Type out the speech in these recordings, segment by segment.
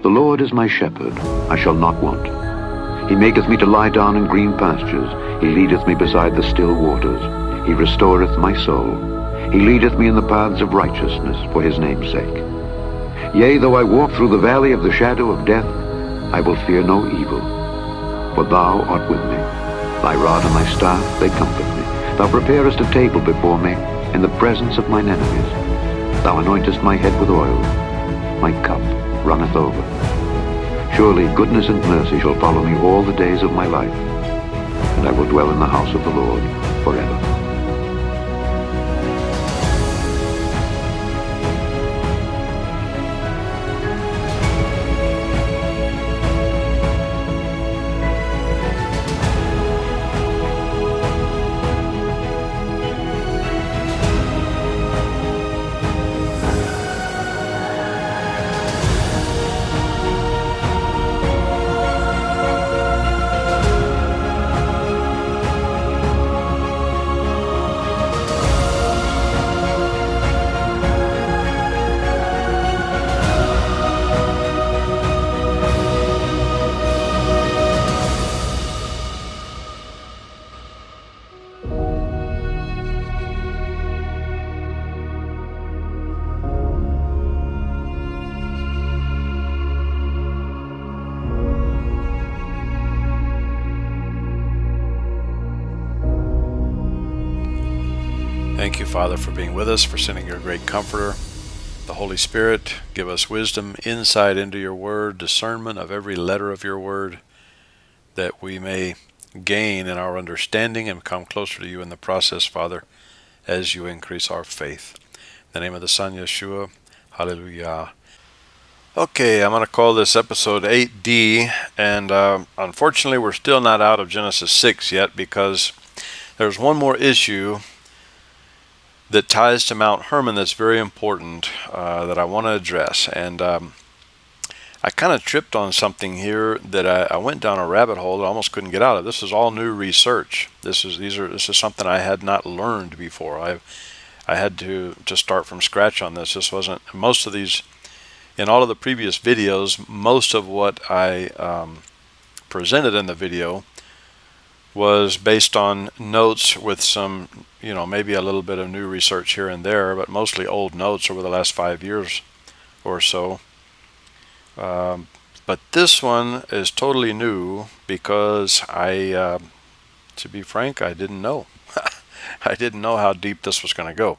The Lord is my shepherd, I shall not want. He maketh me to lie down in green pastures. He leadeth me beside the still waters. He restoreth my soul. He leadeth me in the paths of righteousness for his name's sake. Yea, though I walk through the valley of the shadow of death, I will fear no evil. For thou art with me. Thy rod and thy staff, they comfort me. Thou preparest a table before me in the presence of mine enemies. Thou anointest my head with oil. My cup runneth over. Surely goodness and mercy shall follow me all the days of my life, and I will dwell in the house of the Lord forever. Thank you, Father, for being with us, for sending your great Comforter, the Holy Spirit. Give us wisdom, insight into your word, discernment of every letter of your word, that we may gain in our understanding and come closer to you in the process, Father, as you increase our faith. In the name of the Son, Yeshua. Hallelujah. Okay, I'm going to call this episode 8D, and unfortunately we're still not out of Genesis 6 yet, because there's one more issue that ties to Mount Hermon that's very important that I want to address. And I kind of tripped on something here that I went down a rabbit hole that I almost couldn't get out of. This is all new research. This is something I had not learned before. I had to start from scratch on this. This wasn't most of these. In all of the previous videos, most of what I presented in the video was based on notes with some, maybe a little bit of new research here and there, but mostly old notes over the last 5 years or so. But this one is totally new because to be frank, I didn't know. I didn't know how deep this was going to go.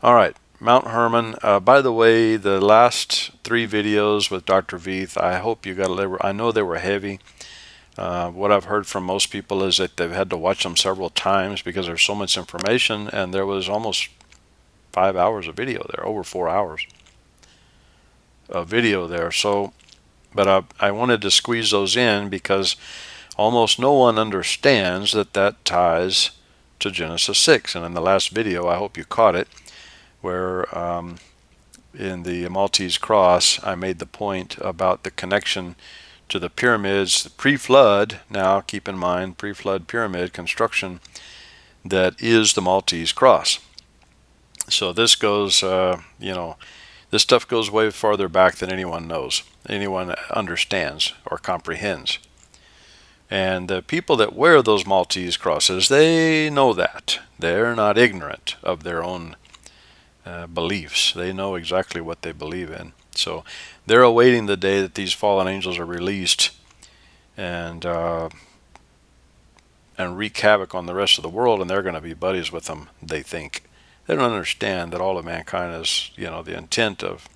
All right, Mount Hermon. By the way, the last 3 videos with Dr. Veith, I hope you got. I know they were heavy. What I've heard from most people is that they've had to watch them several times because there's so much information, and there was almost 5 hours of video there, over 4 hours of video there. So, but I wanted to squeeze those in because almost no one understands that ties to Genesis 6. And in the last video, I hope you caught it, where in the Maltese Cross, I made the point about the connection to the pyramids, pre-flood. Now keep in mind, pre-flood pyramid construction that is the Maltese Cross. So this goes, this stuff goes way farther back than anyone knows, anyone understands or comprehends. And the people that wear those Maltese crosses, they know that. They're not ignorant of their own beliefs. They know exactly what they believe in. So they're awaiting the day that these fallen angels are released and wreak havoc on the rest of the world, and they're going to be buddies with them, they think. They don't understand that all of mankind is, the intent of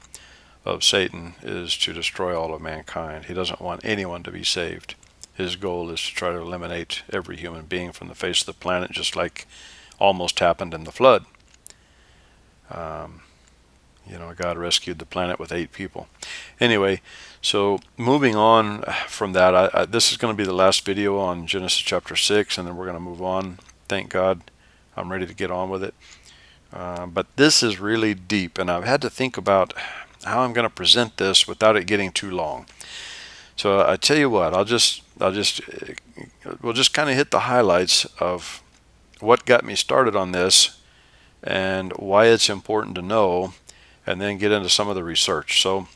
Satan is to destroy all of mankind. He doesn't want anyone to be saved. His goal is to try to eliminate every human being from the face of the planet, just like almost happened in the flood. God rescued the planet with 8 people. Anyway, so moving on from that, this is going to be the last video on Genesis chapter 6, and then we're going to move on. Thank God I'm ready to get on with it. But this is really deep, and I've had to think about how I'm going to present this without it getting too long. So I tell you what, we'll just kind of hit the highlights of what got me started on this and why it's important to know, and then get into some of the research. So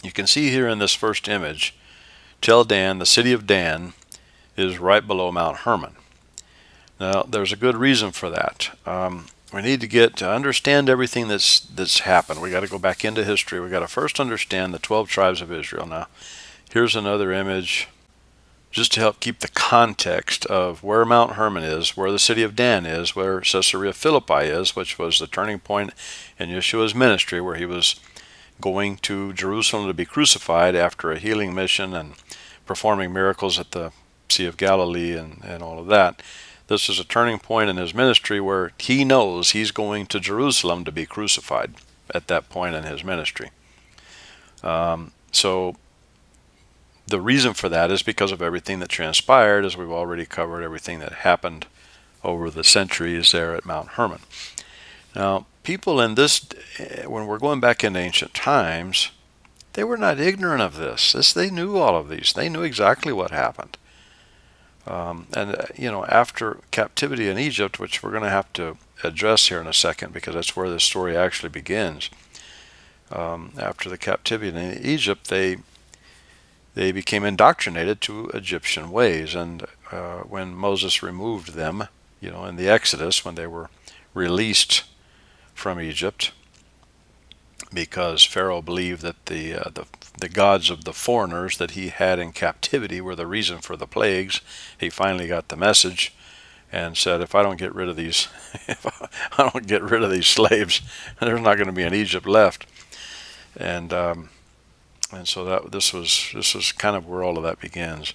You can see here in this first image, Tel Dan, the city of Dan, is right below Mount Hermon. Now, there's a good reason for that. We need to get to understand everything that's happened. We got to go back into history. We got to first understand the 12 tribes of Israel. Now, here's another image just to help keep the context of where Mount Hermon is, where the city of Dan is, where Caesarea Philippi is, which was the turning point in Yeshua's ministry, where he was going to Jerusalem to be crucified after a healing mission and performing miracles at the Sea of Galilee and all of that. This is a turning point in his ministry where he knows he's going to Jerusalem to be crucified at that point in his ministry. So the reason for that is because of everything that transpired, as we've already covered, everything that happened over the centuries there at Mount Hermon. Now, people in this, when we're going back into ancient times, they were not ignorant of this. They knew all of these. They knew exactly what happened. After captivity in Egypt, which we're going to have to address here in a second because that's where this story actually begins. After the captivity in Egypt, they became indoctrinated to Egyptian ways, and when Moses removed them, in the Exodus, when they were released from Egypt, because Pharaoh believed that the gods of the foreigners that he had in captivity were the reason for the plagues. He finally got the message and said, if I don't get rid of these, slaves, there's not going to be an Egypt left. And so this was kind of where all of that begins.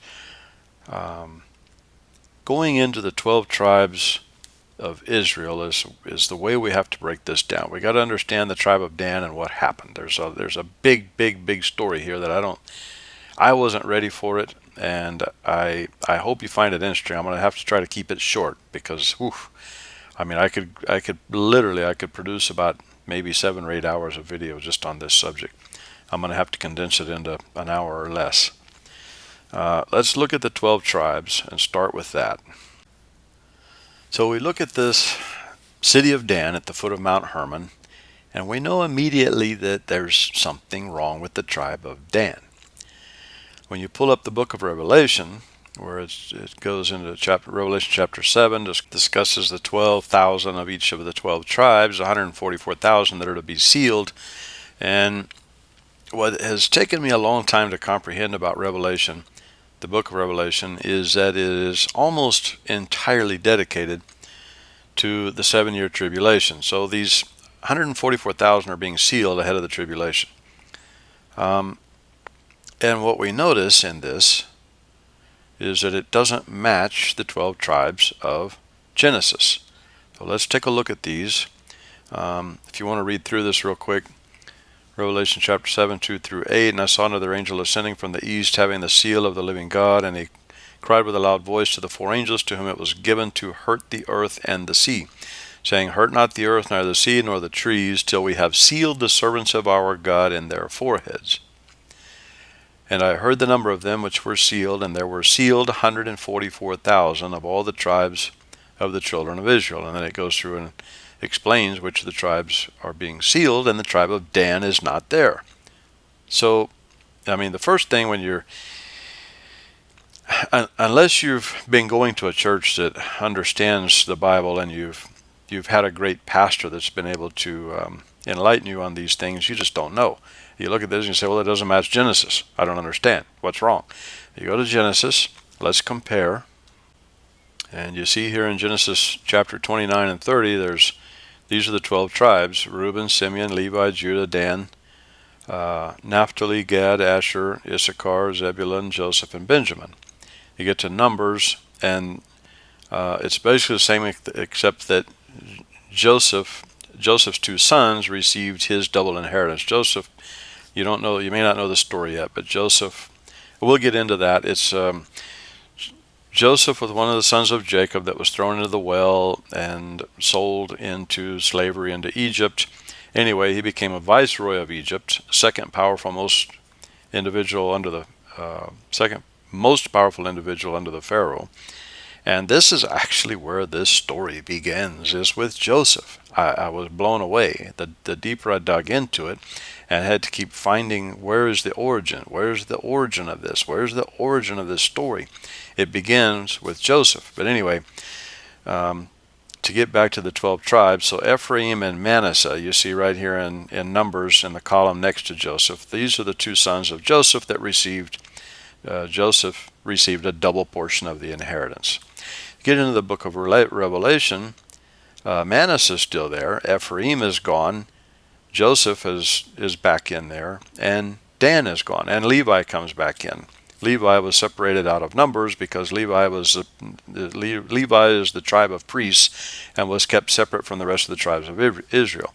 Going into the 12 tribes of Israel is the way we have to break this down. We got to understand the tribe of Dan and what happened. There's a big story here that I wasn't ready for it, and I hope you find it interesting. I'm going to have to try to keep it short because I could produce about maybe 7 or 8 hours of video just on this subject. I'm going to have to condense it into an hour or less. Let's look at the 12 tribes and start with that. So we look at this city of Dan at the foot of Mount Hermon, and we know immediately that there's something wrong with the tribe of Dan. When you pull up the book of Revelation, where it goes into Revelation chapter 7, discusses the 12,000 of each of the 12 tribes, 144,000 that are to be sealed. And what has taken me a long time to comprehend about Revelation, the book of Revelation, is that it is almost entirely dedicated to the 7-year tribulation. So these 144,000 are being sealed ahead of the tribulation. And what we notice in this is that it doesn't match the 12 tribes of Genesis. So let's take a look at these. If you want to read through this real quick, Revelation chapter 7, 2 through 8, and I saw another angel ascending from the east, having the seal of the living God, and he cried with a loud voice to the 4 angels to whom it was given to hurt the earth and the sea, saying, hurt not the earth, nor the sea, nor the trees, till we have sealed the servants of our God in their foreheads. And I heard the number of them which were sealed, and there were sealed 144,000 of all the tribes of the children of Israel. And then it goes through and explains which of the tribes are being sealed, and the tribe of Dan is not there. So, the first thing when you're, unless you've been going to a church that understands the Bible and you've had a great pastor that's been able to enlighten you on these things, you just don't know. You look at this and you say, well, it doesn't match Genesis. I don't understand. What's wrong? You go to Genesis, let's compare. And you see here in Genesis chapter 29 and 30, these are the 12 tribes: Reuben, Simeon, Levi, Judah, Dan, Naphtali, Gad, Asher, Issachar, Zebulun, Joseph, and Benjamin. You get to Numbers, and it's basically the same except that Joseph's 2 sons received his double inheritance. Joseph, you may not know the story yet, but Joseph, we'll get into that. It's Joseph was one of the sons of Jacob that was thrown into the well and sold into slavery into Egypt. Anyway, he became a viceroy of Egypt, second most powerful individual under the Pharaoh. And this is actually where this story begins, is with Joseph. I was blown away the deeper I dug into it, and had to keep finding, where is the origin? Where's the origin of this? Where's the origin of this story? It begins with Joseph. But anyway, to get back to the 12 tribes, so Ephraim and Manasseh, you see right here in Numbers in the column next to Joseph, these are the two sons of Joseph that Joseph received a double portion of the inheritance. Get into the book of Revelation, Manasseh's still there, Ephraim is gone, Joseph is back in there, and Dan is gone, and Levi comes back in. Levi was separated out of Numbers because Levi is the tribe of priests and was kept separate from the rest of the tribes of Israel.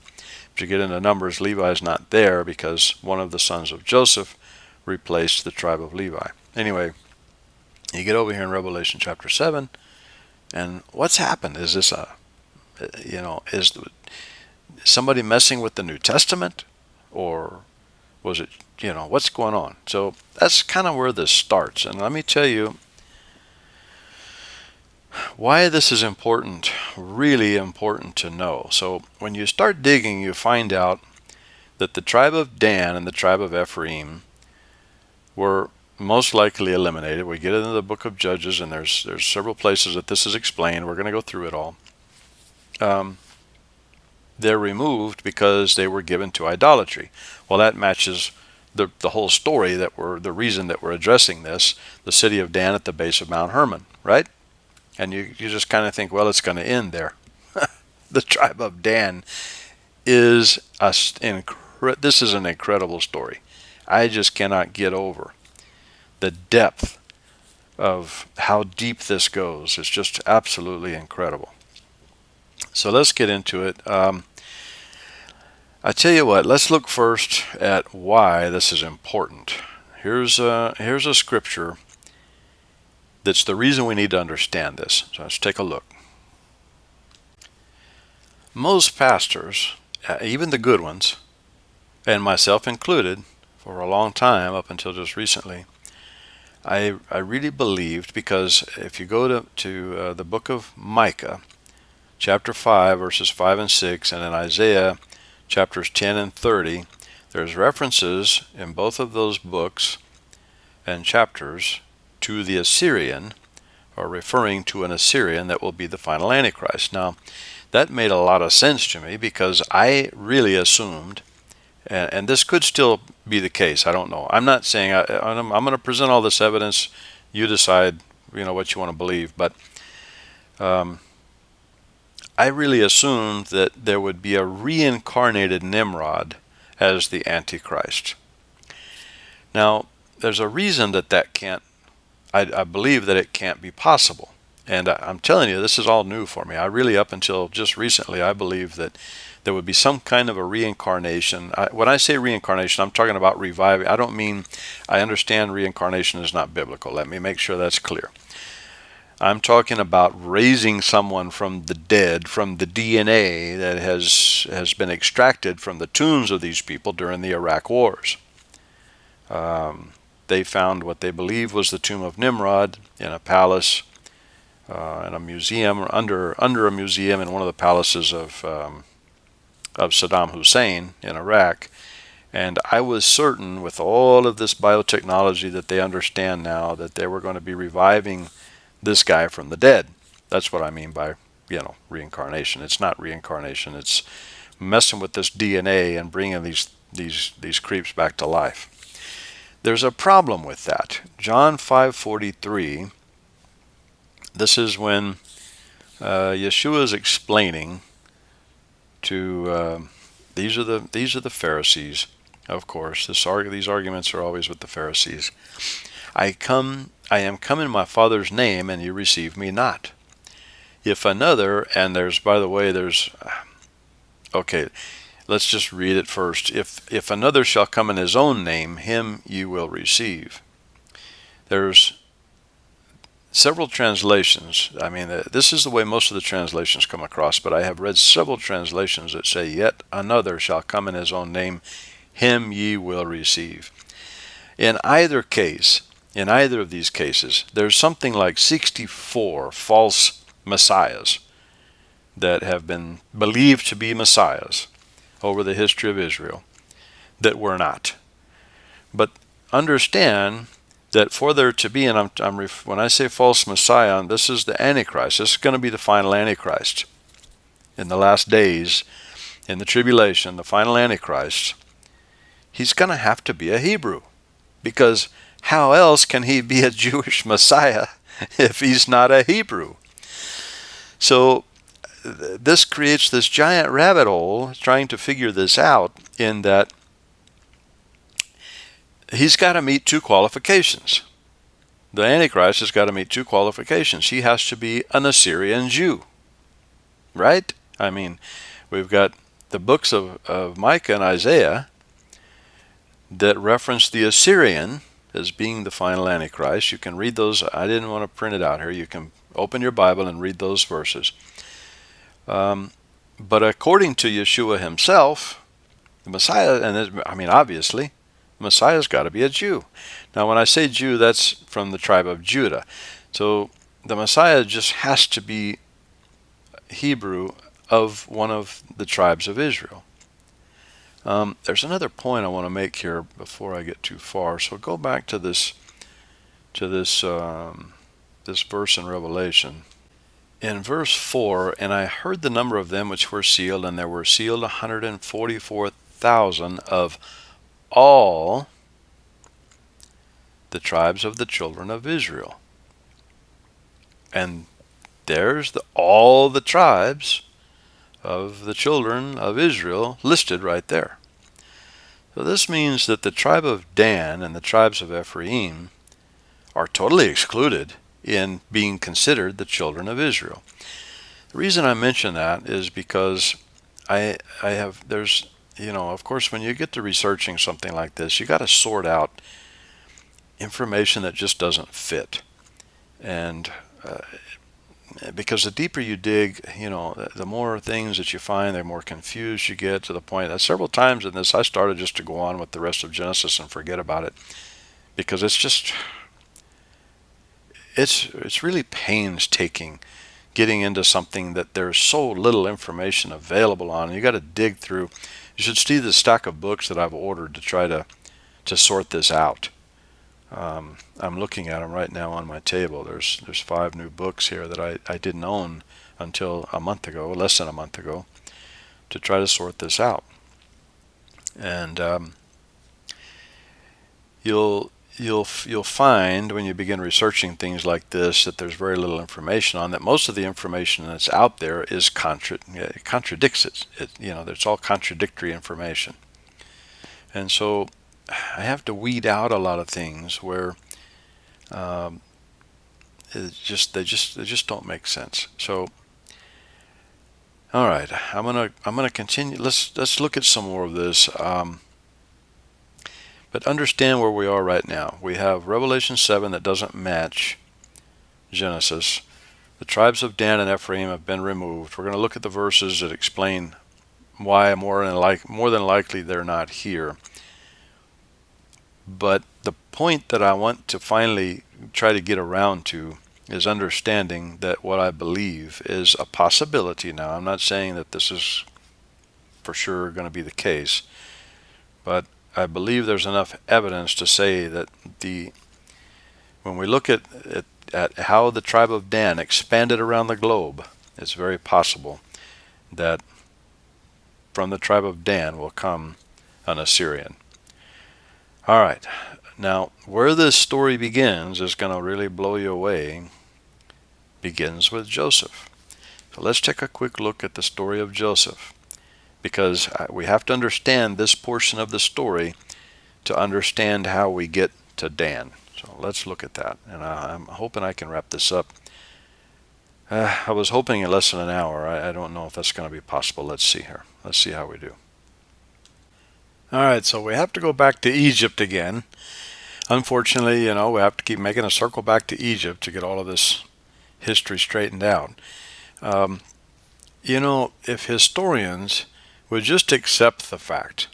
But you get into Numbers, Levi is not there because one of the sons of Joseph replaced the tribe of Levi. Anyway, you get over here in Revelation chapter 7, and what's happened? Is this is somebody messing with the New Testament, or was it, what's going on? So that's kind of where this starts. And let me tell you why this is important, really important to know. So when you start digging, you find out that the tribe of Dan and the tribe of Ephraim were most likely eliminated. We get into the book of Judges, and there's several places that this is explained. We're going to go through it all. They're removed because they were given to idolatry. Well, that matches the whole story, the reason that we're addressing this, the city of Dan at the base of Mount Hermon, right? And you just kind of think, well, it's going to end there. The tribe of Dan is this is an incredible story. I just cannot get over the depth of how deep this goes. It's just absolutely incredible. So let's get into it. I tell you what, let's look first at why this is important. Here's a scripture that's the reason we need to understand this. So let's take a look. Most pastors, even the good ones, and myself included, for a long time, up until just recently, I really believed, because if you go to the book of Micah, chapter 5, verses 5 and 6, and in Isaiah, chapters 10 and 30, there's references in both of those books and chapters to the Assyrian, or referring to an Assyrian that will be the final Antichrist. Now, that made a lot of sense to me, because I really assumed, and this could still be the case, I don't know. I'm not saying, I'm going to present all this evidence, you decide what you want to believe, but I really assumed that there would be a reincarnated Nimrod as the Antichrist. Now, there's a reason that can't, I believe that it can't be possible. And I'm telling you, this is all new for me. I really, up until just recently, I believe that there would be some kind of a reincarnation. When I say reincarnation, I'm talking about reviving. I don't mean, I understand reincarnation is not biblical. Let me make sure that's clear. I'm talking about raising someone from the dead, from the DNA that has been extracted from the tombs of these people during the Iraq wars. They found what they believe was the tomb of Nimrod in a palace, in a museum, under a museum in one of the palaces of Saddam Hussein in Iraq. And I was certain, with all of this biotechnology that they understand now, that they were going to be reviving this guy from the dead. That's what I mean by, reincarnation. It's not reincarnation. It's messing with this DNA and bringing these creeps back to life. There's a problem with that. John 5:43. This is when Yeshua is explaining to these are the Pharisees, of course. These arguments are always with the Pharisees. I am come in my Father's name, and you receive me not. If another, and okay, let's just read it first. If another shall come in his own name, him you will receive. There's several translations. I mean, this is the way most of the translations come across, but I have read several translations that say, yet another shall come in his own name, him ye will receive. In either case, in either of these cases. There's something like 64 false messiahs that have been believed to be messiahs over the history of Israel that were not. But understand that for there to be, and when I say false messiah, this is the antichrist. This is going to be the final antichrist. In the last days, in the tribulation, the final antichrist, he's going to have to be a Hebrew. Because how else can he be a Jewish messiah if he's not a Hebrew? So this creates this giant rabbit hole trying to figure this out, in that he's got to meet two qualifications. The Antichrist has got to meet two qualifications. He has to be an Assyrian Jew, right? I mean, we've got the books of Micah and Isaiah that reference the Assyrian as being the final Antichrist. You can read those. I didn't want to print it out here. You can open your Bible and read those verses. But according to Yeshua himself, the Messiah, and I mean, obviously, Messiah's got to be a Jew. Now, when I say Jew, that's from the tribe of Judah. So the Messiah just has to be Hebrew of one of the tribes of Israel. There's another point I want to make here before I get too far. So go back to this verse in Revelation. In verse 4, and I heard the number of them which were sealed, and there were sealed 144,000 of all the tribes of the children of Israel. And there's all the tribes of the children of Israel listed right there. So this means that the tribe of Dan and the tribes of Ephraim are totally excluded in being considered the children of Israel. The reason I mention that is because there's, of course, when you get to researching something like this, you got to sort out information that just doesn't fit. And because the deeper you dig, the more things that you find, the more confused you get, to the point that several times in this I started just to go on with the rest of Genesis and forget about it, because it's really painstaking getting into something that there's so little information available on. You got to dig through. You should see the stack of books that I've ordered to try to sort this out. I'm looking at them right now on my table. There's 5 new books here that I didn't own until a month ago, less than a month ago, to try to sort this out. And you'll find when you begin researching things like this that there's very little information on that. Most of the information that's out there is contradicts it. It's all contradictory information. And so I have to weed out a lot of things where they just don't make sense. So, all right, I'm gonna continue. Let's look at some more of this. But understand where we are right now. We have Revelation 7 that doesn't match Genesis. The tribes of Dan and Ephraim have been removed. We're going to look at the verses that explain why more than likely they're not here. But the point that I want to finally try to get around to is understanding that what I believe is a possibility. Now, I'm not saying that this is for sure going to be the case, but I believe there's enough evidence to say that when we look at how the tribe of Dan expanded around the globe, it's very possible that from the tribe of Dan will come an Assyrian. All right, now where this story begins is going to really blow you away. Begins with Joseph. So let's take a quick look at the story of Joseph, because we have to understand this portion of the story to understand how we get to Dan. So let's look at that, and I'm hoping I can wrap this up. I was hoping in less than an hour. I don't know if that's going to be possible. Let's see here. Let's see how we do. All right, so we have to go back to Egypt again. Unfortunately, we have to keep making a circle back to Egypt to get all of this history straightened out. If historians would just accept the fact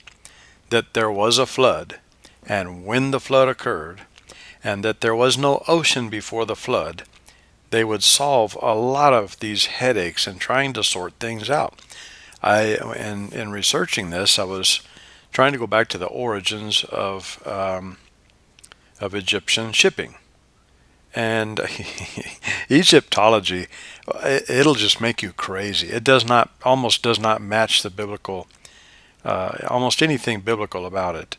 that there was a flood, and when the flood occurred, and that there was no ocean before the flood, they would solve a lot of these headaches in trying to sort things out. In researching this, I was trying to go back to the origins of Egyptian shipping. And Egyptology, it'll just make you crazy. It almost does not match the biblical, almost anything biblical about it.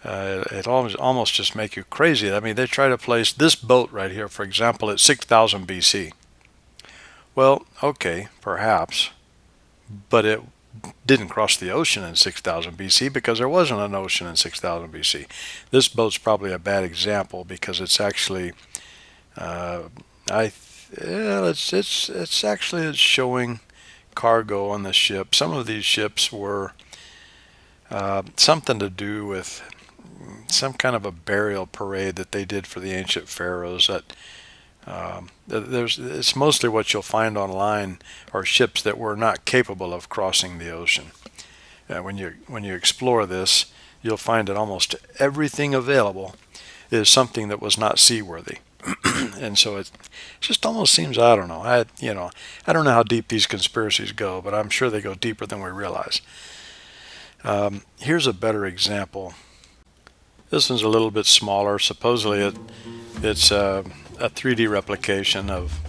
It almost just make you crazy. I mean, they try to place this boat right here, for example, at 6,000 BC. Well, okay, perhaps, but it didn't cross the ocean in 6,000 BC because there wasn't an ocean in 6,000 BC. This boat's probably a bad example because it's actually it's showing cargo on the ship. Some of these ships were something to do with some kind of a burial parade that they did for the ancient pharaohs. It's mostly what you'll find online are ships that were not capable of crossing the ocean. When you explore this, you'll find that almost everything available is something that was not seaworthy. And so it just almost seems, I don't know. I don't know how deep these conspiracies go, but I'm sure they go deeper than we realize. Here's a better example. This one's a little bit smaller. Supposedly it's a 3D replication of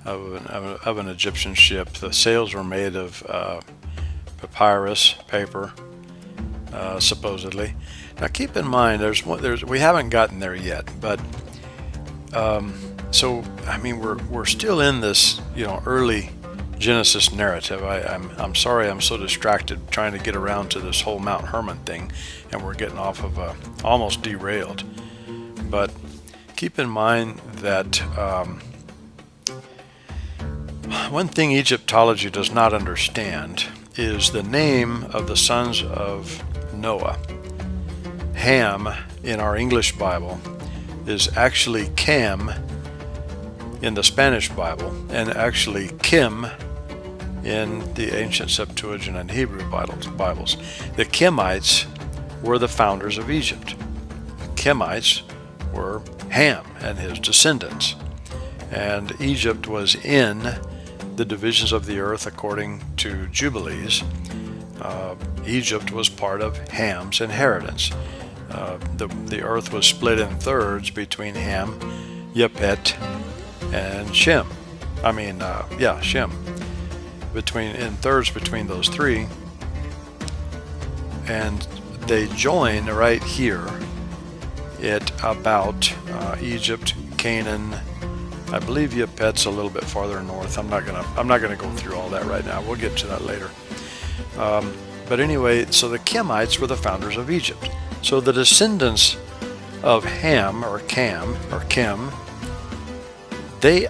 an Egyptian ship. The sails were made of papyrus paper, supposedly. Now keep in mind, we haven't gotten there yet, but so I mean we're still in this early Genesis narrative. I'm sorry I'm so distracted trying to get around to this whole Mount Hermon thing, and we're getting off of almost derailed. But keep in mind that one thing Egyptology does not understand is the name of the sons of Noah. Ham in our English Bible is actually Cam in the Spanish Bible, and actually Kim in the ancient Septuagint and Hebrew Bibles. The Kemites were the founders of Egypt. The Kemites were Ham and his descendants. And Egypt was in the divisions of the earth according to Jubilees. Egypt was part of Ham's inheritance. The earth was split in thirds between Ham, Yepet, and Shem. Shem. In thirds between those three. And they join right here at about Egypt, Canaan. I believe Yepet's a little bit farther north. I'm not gonna go through all that right now. We'll get to that later. But anyway, so the Kemites were the founders of Egypt. So the descendants of Ham or Cam or Kim, Cam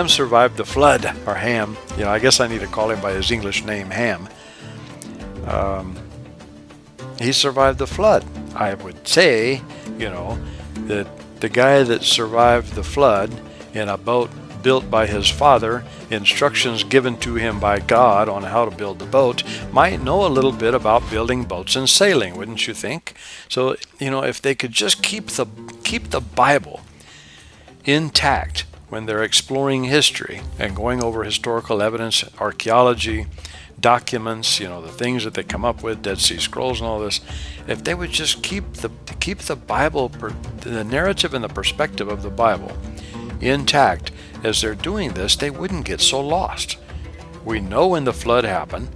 survived the flood, or Ham. I guess I need to call him by his English name, Ham. He survived the flood. I would say, that the guy that survived the flood in a boat built by his father, instructions given to him by God on how to build the boat, might know a little bit about building boats and sailing, wouldn't you think? So, if they could just keep the Bible intact when they're exploring history and going over historical evidence, archaeology, documents, the things that they come up with, Dead Sea Scrolls and all this, if they would just keep the Bible, the narrative and the perspective of the Bible intact as they're doing this, they wouldn't get so lost. We know when the flood happened.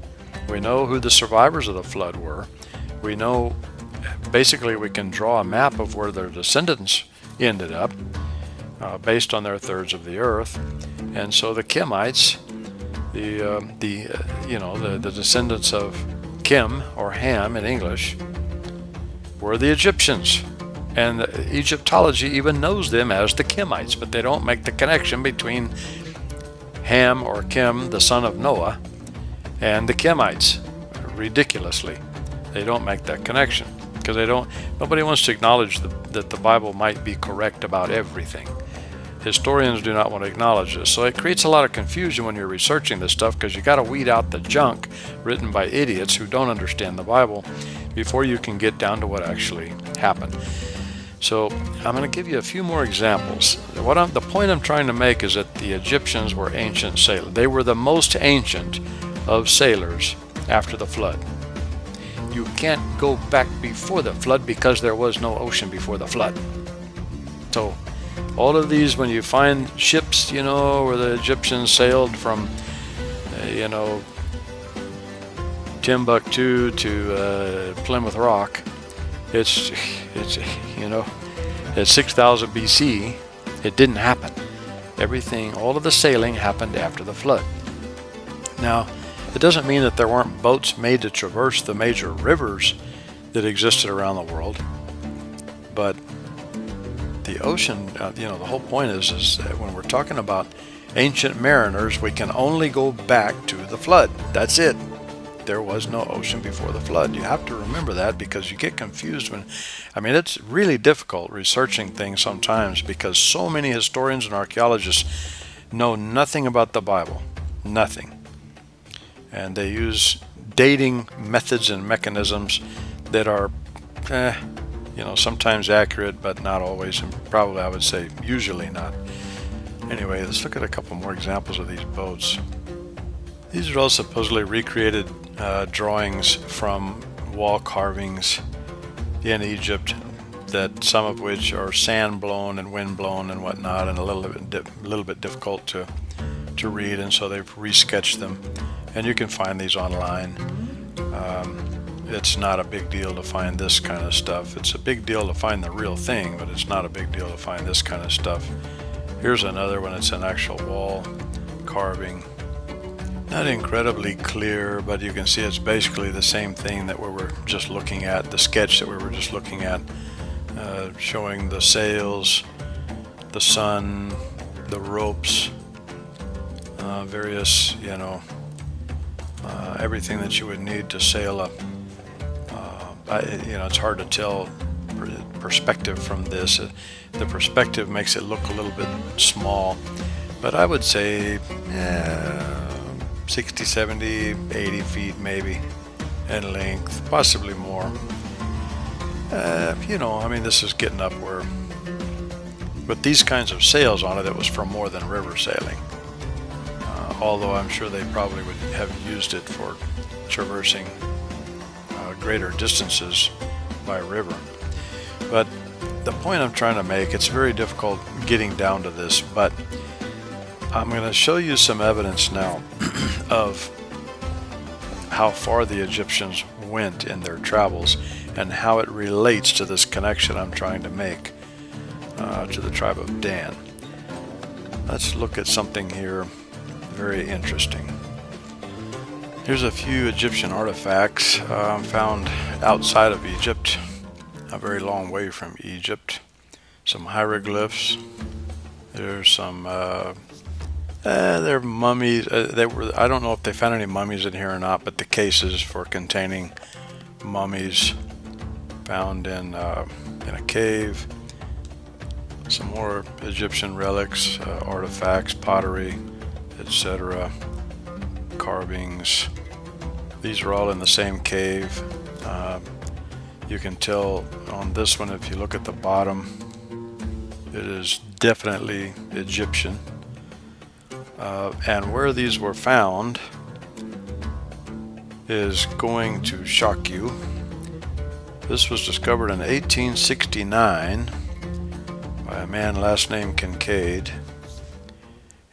We know who the survivors of the flood were. We know, basically we can draw a map of where their descendants ended up based on their thirds of the earth. And so the Kemites, the descendants of Kim or Ham in English, were the Egyptians. And Egyptology even knows them as the Kemites, but they don't make the connection between Ham or Kim, the son of Noah, and the Kemites. Ridiculously, they don't make that connection because nobody wants to acknowledge that the Bible might be correct about everything. historians do not want to acknowledge this. So it creates a lot of confusion when you're researching this stuff, because you got to weed out the junk written by idiots who don't understand the Bible before you can get down to what actually happened. So I'm going to give you a few more examples. The point I'm trying to make is that the Egyptians were ancient sailors. They were the most ancient of sailors after the flood. You can't go back before the flood because there was no ocean before the flood. So all of these, when you find ships, where the Egyptians sailed from, Timbuktu to Plymouth Rock, it's at 6000 BC, it didn't happen. All of the sailing happened after the flood. Now, it doesn't mean that there weren't boats made to traverse the major rivers that existed around the world, but the ocean, the whole point is that when we're talking about ancient mariners, we can only go back to the flood. That's it. There was no ocean before the flood. You have to remember that, because you get confused it's really difficult researching things sometimes, because so many historians and archaeologists know nothing about the Bible. Nothing. And they use dating methods and mechanisms that are, sometimes accurate, but not always, and probably, I would say, usually not. Anyway, let's look at a couple more examples of these boats. These are all supposedly recreated drawings from wall carvings in Egypt, that some of which are sand blown and wind blown and whatnot, and a little bit difficult to read, and so they've resketched them. And you can find these online. It's not a big deal to find this kind of stuff. It's a big deal to find the real thing, but it's not a big deal to find this kind of stuff. Here's another one. It's an actual wall carving. Not incredibly clear, but you can see it's basically the same thing that we were just looking at, the sketch that we were just looking at, showing the sails, the sun, the ropes, various, everything that you would need to sail up. It's hard to tell perspective from this. The perspective makes it look a little bit small, but I would say 60, 70, 80 feet maybe in length, possibly more. This is getting up where, with these kinds of sails on it was for more than river sailing. Although I'm sure they probably would have used it for traversing greater distances by river. But the point I'm trying to make, it's very difficult getting down to this, but I'm going to show you some evidence now of how far the Egyptians went in their travels and how it relates to this connection I'm trying to make to the tribe of Dan. Let's look at something here very interesting. Here's a few Egyptian artifacts found outside of Egypt, a very long way from Egypt. Some hieroglyphs. There's some they're mummies. I don't know if they found any mummies in here or not, but the cases for containing mummies found in a cave. Some more Egyptian relics, artifacts, pottery, etc., carvings. These are all in the same cave. You can tell on this one, if you look at the bottom, it is definitely Egyptian. And where these were found is going to shock you. This was discovered in 1869 by a man last name Kincaid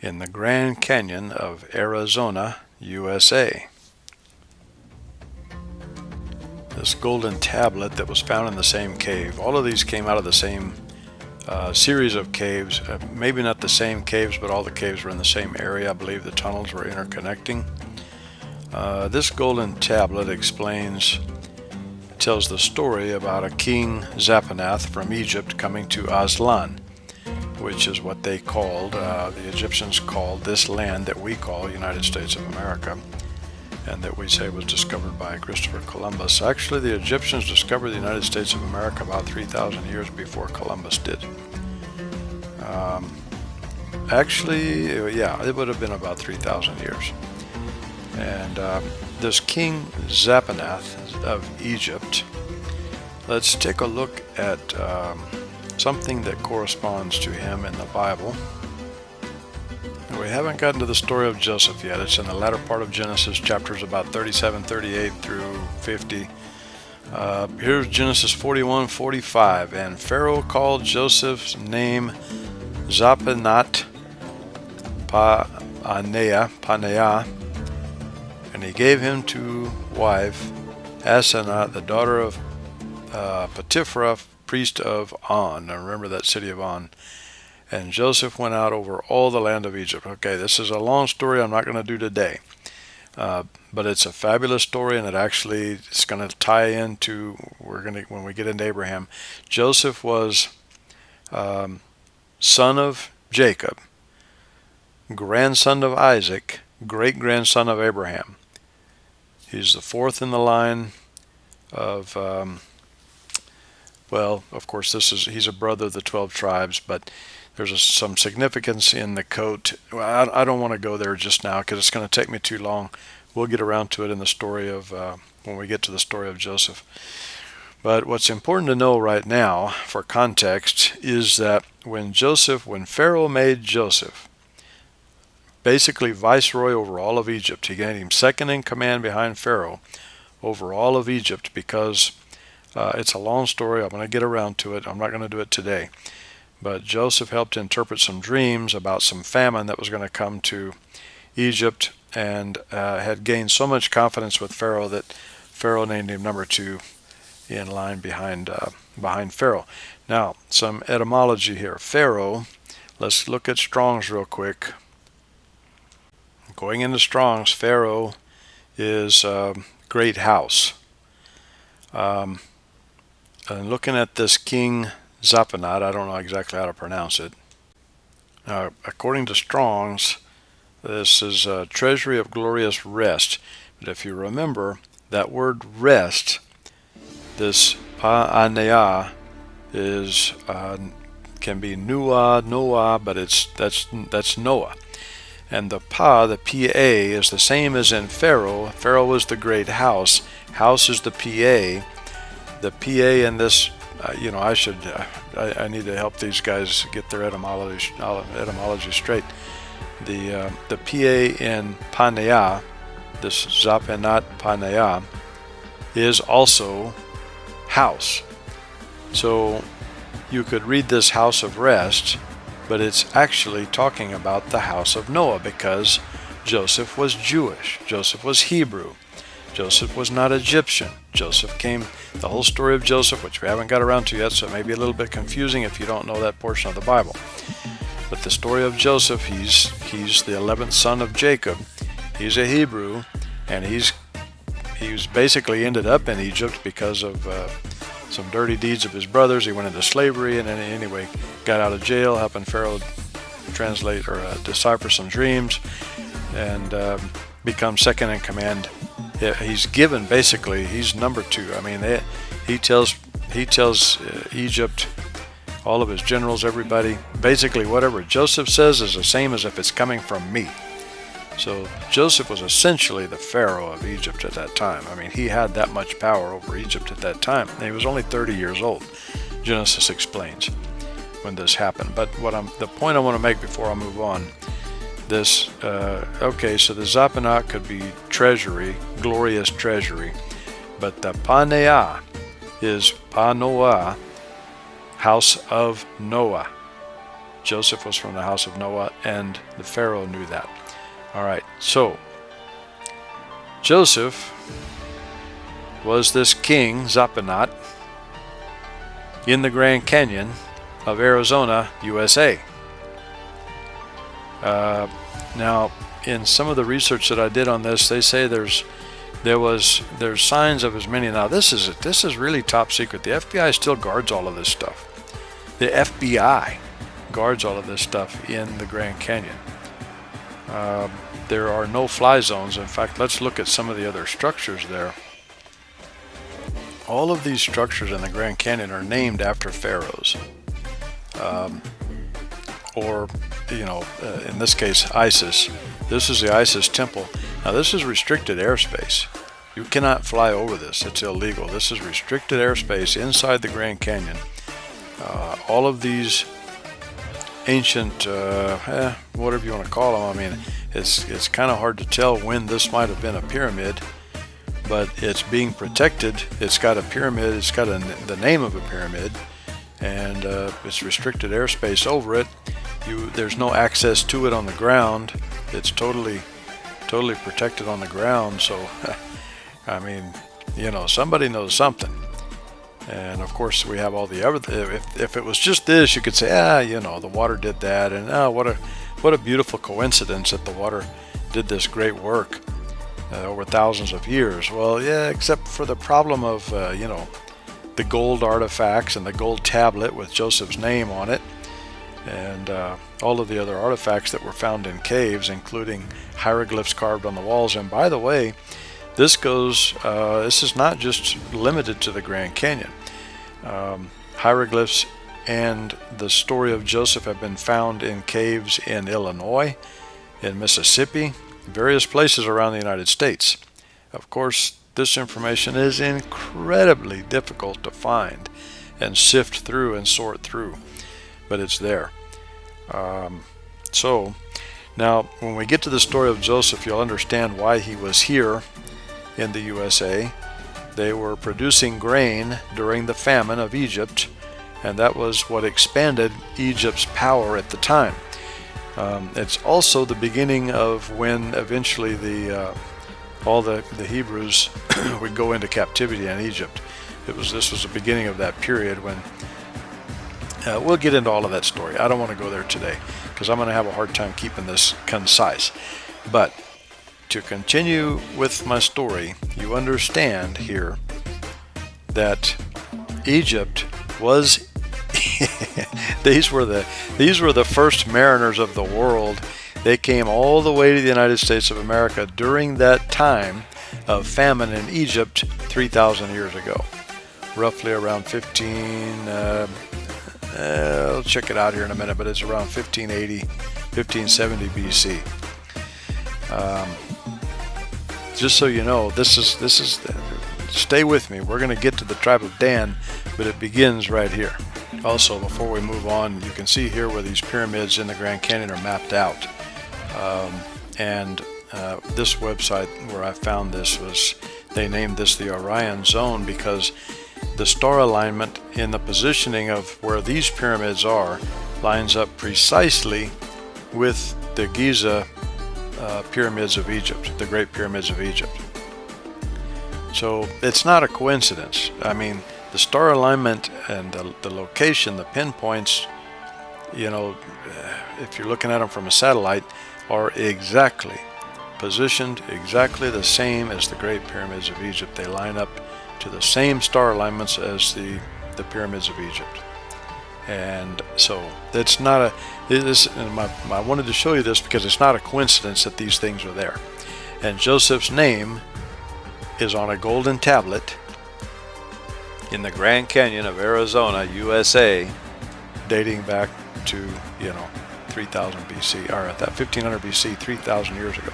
in the Grand Canyon of Arizona, USA. This golden tablet that was found in the same cave. All of these came out of the same series of caves. Maybe not the same caves, but all the caves were in the same area. I believe the tunnels were interconnecting. This golden tablet tells the story about a king Zapanath from Egypt coming to Aslan, which is what they called, the Egyptians called this land that we call United States of America, and that we say was discovered by Christopher Columbus. Actually, the Egyptians discovered the United States of America about 3,000 years before Columbus did. Actually, yeah, it would have been about 3,000 years. And this King Zapanath of Egypt, let's take a look at something that corresponds to him in the Bible. We haven't gotten to the story of Joseph yet. It's in the latter part of Genesis, chapters about 37, 38 through 50. Here's Genesis 41:45. And Pharaoh called Joseph's name Zapanath Paneah, and he gave him to wife Asenath, the daughter of Potiphar, priest of On. Now remember that city of On. And Joseph went out over all the land of Egypt. Okay, this is a long story I'm not going to do today. But it's a fabulous story, and it actually is going to tie into, when we get into Abraham. Joseph was son of Jacob, grandson of Isaac, great-grandson of Abraham. He's the fourth in the line of, well, of course, he's a brother of the 12 tribes, but there's some significance in the coat. Well, I don't want to go there just now because it's going to take me too long. We'll get around to it in the story of, when we get to the story of Joseph. But what's important to know right now, for context, is that when Pharaoh made Joseph basically viceroy over all of Egypt, he gave him second in command behind Pharaoh over all of Egypt, because it's a long story. I'm going to get around to it. I'm not going to do it today. But Joseph helped interpret some dreams about some famine that was going to come to Egypt, and had gained so much confidence with Pharaoh that Pharaoh named him number 2 in line behind Pharaoh. Now, some etymology here. Pharaoh, let's look at Strong's real quick. Going into Strong's, Pharaoh is great house. And looking at this King Zapanath, I don't know exactly how to pronounce it. According to Strong's, this is a treasury of glorious rest. But if you remember, that word rest, this pa'aneah, is can be Noah, but that's Noah. And the P-A, is the same as in Pharaoh. Pharaoh was the great house. House is the P-A. The P-A in this, I need to help these guys get their etymology straight. The P-A in Paneah, this Zapanath Paneah, is also house. So you could read this house of rest, but it's actually talking about the house of Noah, because Joseph was Jewish. Joseph was Hebrew. Joseph was not Egyptian. The whole story of Joseph, which we haven't got around to yet, so it may be a little bit confusing if you don't know that portion of the Bible. But the story of Joseph, he's the 11th son of Jacob. He's a Hebrew, and he's basically ended up in Egypt because of some dirty deeds of his brothers. He went into slavery, and then anyway got out of jail, helping Pharaoh translate or decipher some dreams, and become second in command. He's given, basically, he's number 2. I mean, he tells Egypt, all of his generals, everybody, basically whatever Joseph says is the same as if it's coming from me. So Joseph was essentially the Pharaoh of Egypt at that time. I mean, he had that much power over Egypt at that time. And he was only 30 years old, Genesis explains, when this happened. But the point I want to make before I move on, so the Zapanath could be treasury, glorious treasury, but the Paneah is Panoah, house of Noah. Joseph was from the house of Noah, and the Pharaoh knew that. All right, so Joseph was this king, Zapanath, in the Grand Canyon of Arizona, USA. Now, in some of the research that I did on this, they say there's signs of as many. Now, this is really top secret. The FBI still guards all of this stuff. The FBI guards all of this stuff in the Grand Canyon. There are no-fly zones. In fact, let's look at some of the other structures there. All of these structures in the Grand Canyon are named after pharaohs. or in this case ISIS. This is the ISIS temple. Now this is restricted airspace. You cannot fly over this. It's illegal. This is restricted airspace inside the Grand Canyon. All of these ancient, whatever you want to call them, I mean, it's kind of hard to tell when this might have been a pyramid, but it's being protected. It's got a pyramid. It's got the name of a pyramid, and it's restricted airspace over it. There's no access to it on the ground. It's totally protected on the ground. So, I mean, somebody knows something. And of course, we have all the other. If it was just this, you could say, the water did that, and what a beautiful coincidence that the water did this great work over thousands of years. Well, yeah, except for the problem of the gold artifacts and the gold tablet with Joseph's name on it, and all of the other artifacts that were found in caves, including hieroglyphs carved on the walls. And by the way, this is not just limited to the Grand Canyon. Hieroglyphs and the story of Joseph have been found in caves in Illinois, in Mississippi, various places around the United States. Of course, this information is incredibly difficult to find and sift through and sort through, but it's there. So now when we get to the story of Joseph, you'll understand why he was here in the USA. They were producing grain during the famine of Egypt, and that was what expanded Egypt's power at the time. It's also the beginning of when eventually all the Hebrews would go into captivity in Egypt. This was the beginning of that period when we'll get into all of that story. I don't want to go there today because I'm going to have a hard time keeping this concise. But to continue with my story, you understand here that Egypt was these were the first mariners of the world. They came all the way to the United States of America during that time of famine in Egypt 3,000 years ago, roughly around 15 I'll check it out here in a minute, but it's around 1580, 1570 BC. Just so you know, this is. Stay with me. We're going to get to the tribe of Dan, but it begins right here. Also, before we move on, you can see here where these pyramids in the Grand Canyon are mapped out. This website where I found this they named this the Orion Zone because the star alignment in the positioning of where these pyramids are lines up precisely with the Giza pyramids of Egypt, the Great Pyramids of Egypt. So it's not a coincidence. I mean, the star alignment and the location, the pinpoints, if you're looking at them from a satellite, are exactly positioned exactly the same as the Great Pyramids of Egypt. They line up to the same star alignments as the pyramids of Egypt. And so it's not I wanted to show you this because it's not a coincidence that these things are there. And Joseph's name is on a golden tablet in the Grand Canyon of Arizona, USA, dating back to 3000 BC, or at that 1500 BC, 3000 years ago,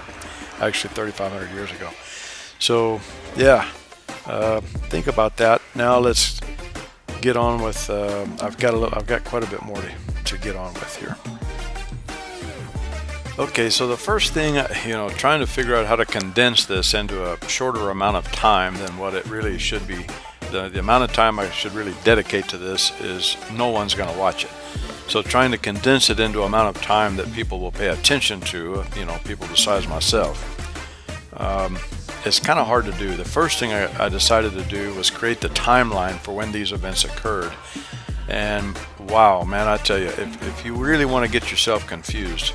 actually 3500 years ago. So yeah, think about that. Now let's get on with. I've got quite a bit more to get on with here. Okay, so the first thing, trying to figure out how to condense this into a shorter amount of time than what it really should be. The amount of time I should really dedicate to this is no one's going to watch it. So trying to condense it into an amount of time that people will pay attention to, people besides myself, it's kind of hard to do. The first thing I decided to do was create the timeline for when these events occurred. And wow, man, I tell you, if you really want to get yourself confused,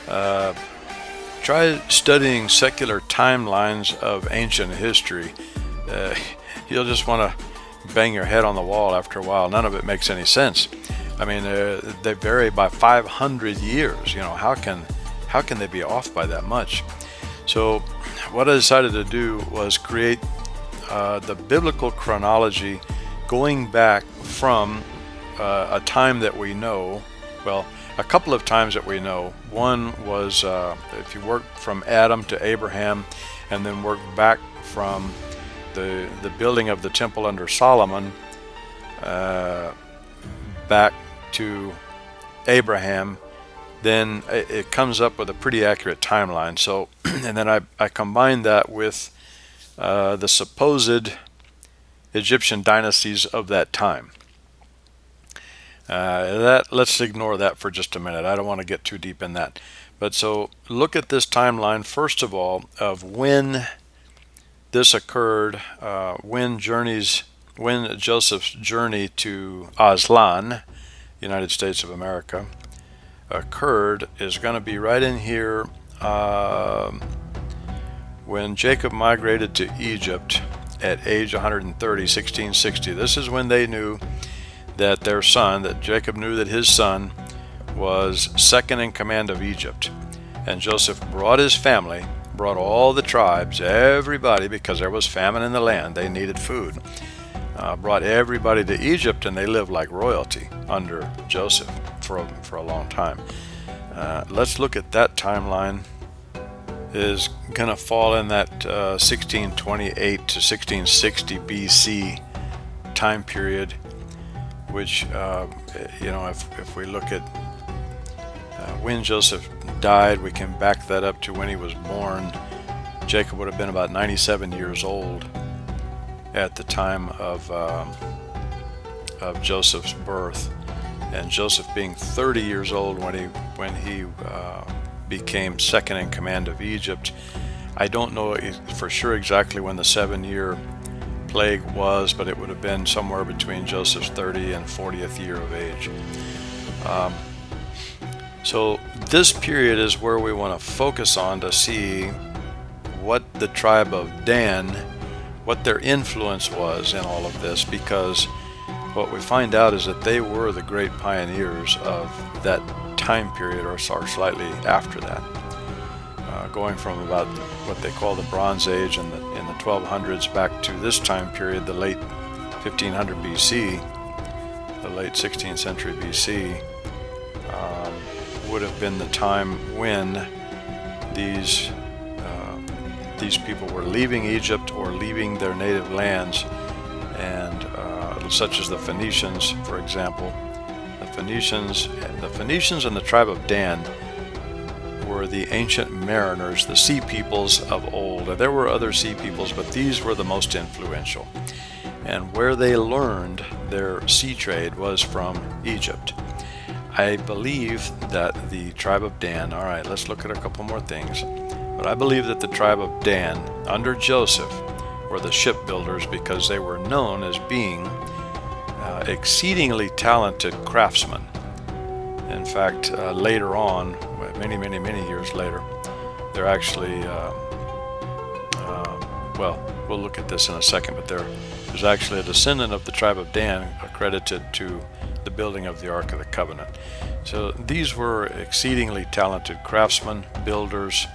try studying secular timelines of ancient history. You'll just want to bang your head on the wall after a while. None of it makes any sense. I mean, they vary by 500 years. How can they be off by that much? So what I decided to do was create the biblical chronology going back from a time that we know. Well, a couple of times that we know. One was if you work from Adam to Abraham and then work back from the building of the temple under Solomon back to Abraham, then it comes up with a pretty accurate timeline. So, and then I combine that with the supposed Egyptian dynasties of that time. Let's ignore that for just a minute. I don't want to get too deep in that. But so look at this timeline, first of all, of when this occurred, when Joseph's journey to Aslan, United States of America, occurred is going to be right in here when Jacob migrated to Egypt at age 130, 1660. This is when they knew that their son, that Jacob knew that his son was second in command of Egypt. And Joseph brought his family, brought all the tribes, everybody, because there was famine in the land, they needed food. Brought everybody to Egypt, and they lived like royalty under Joseph for a long time. Let's look at that timeline. Is going to fall in that 1628 to 1660 BC time period, which if we look at when Joseph died, we can back that up to when he was born. Jacob would have been about 97 years old at the time of Joseph's birth, and Joseph being 30 years old when he became second in command of Egypt. I don't know for sure exactly when the 7-year plague was, but it would have been somewhere between Joseph's 30th and 40th year of age. So this period is where we want to focus on to see what the tribe of Dan, what their influence was in all of this, because what we find out is that they were the great pioneers of that time period, or slightly after that, going from about what they call the Bronze Age in the 1200s back to this time period, the late 1500 BC, the late 16th century BC, would have been the time when these people were leaving Egypt or leaving their native lands, and such as the Phoenicians, for example. The Phoenicians and the tribe of Dan were the ancient mariners, the sea peoples of old. There were other sea peoples, but these were the most influential. And where they learned their sea trade was from Egypt. I believe that the tribe of Dan, all right, let's look at a couple more things. But I believe that the tribe of Dan, under Joseph, were the shipbuilders, because they were known as being exceedingly talented craftsmen. In fact, later on, many years later, they're actually, we'll look at this in a second, but there's actually a descendant of the tribe of Dan accredited to the building of the Ark of the Covenant. So these were exceedingly talented craftsmen, builders,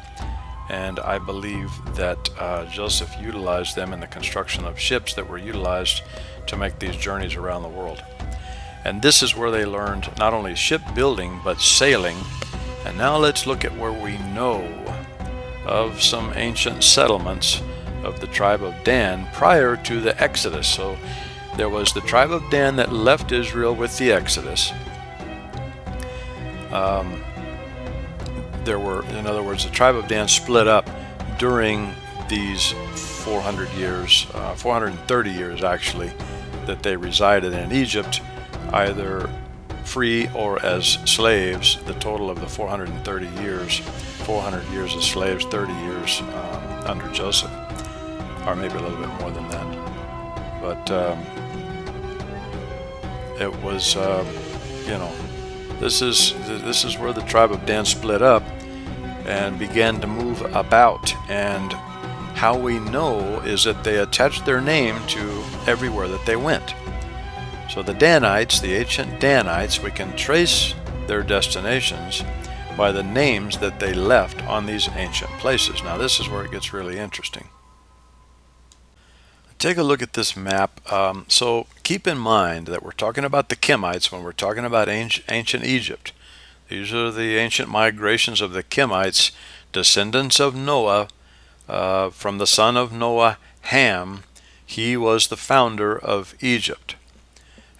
and I believe that Joseph utilized them in the construction of ships that were utilized to make these journeys around the world. And this is where they learned not only shipbuilding, but sailing. And now let's look at where we know of some ancient settlements of the tribe of Dan prior to the Exodus. So there was the tribe of Dan that left Israel with the Exodus. There were, in other words, the tribe of Dan split up during these 430 years actually, that they resided in Egypt, either free or as slaves. The total of the 430 years, 400 years as slaves, 30 years under Joseph, or maybe a little bit more than that. But it was, this is where the tribe of Dan split up and began to move about. And how we know is that they attached their name to everywhere that they went. So the Danites, the ancient Danites, we can trace their destinations by the names that they left on these ancient places. Now this is where it gets really interesting. Take a look at this map. So keep in mind that we're talking about the Kemites when we're talking about ancient Egypt. These are the ancient migrations of the Kemites, descendants of Noah, from the son of Noah, Ham. He was the founder of Egypt.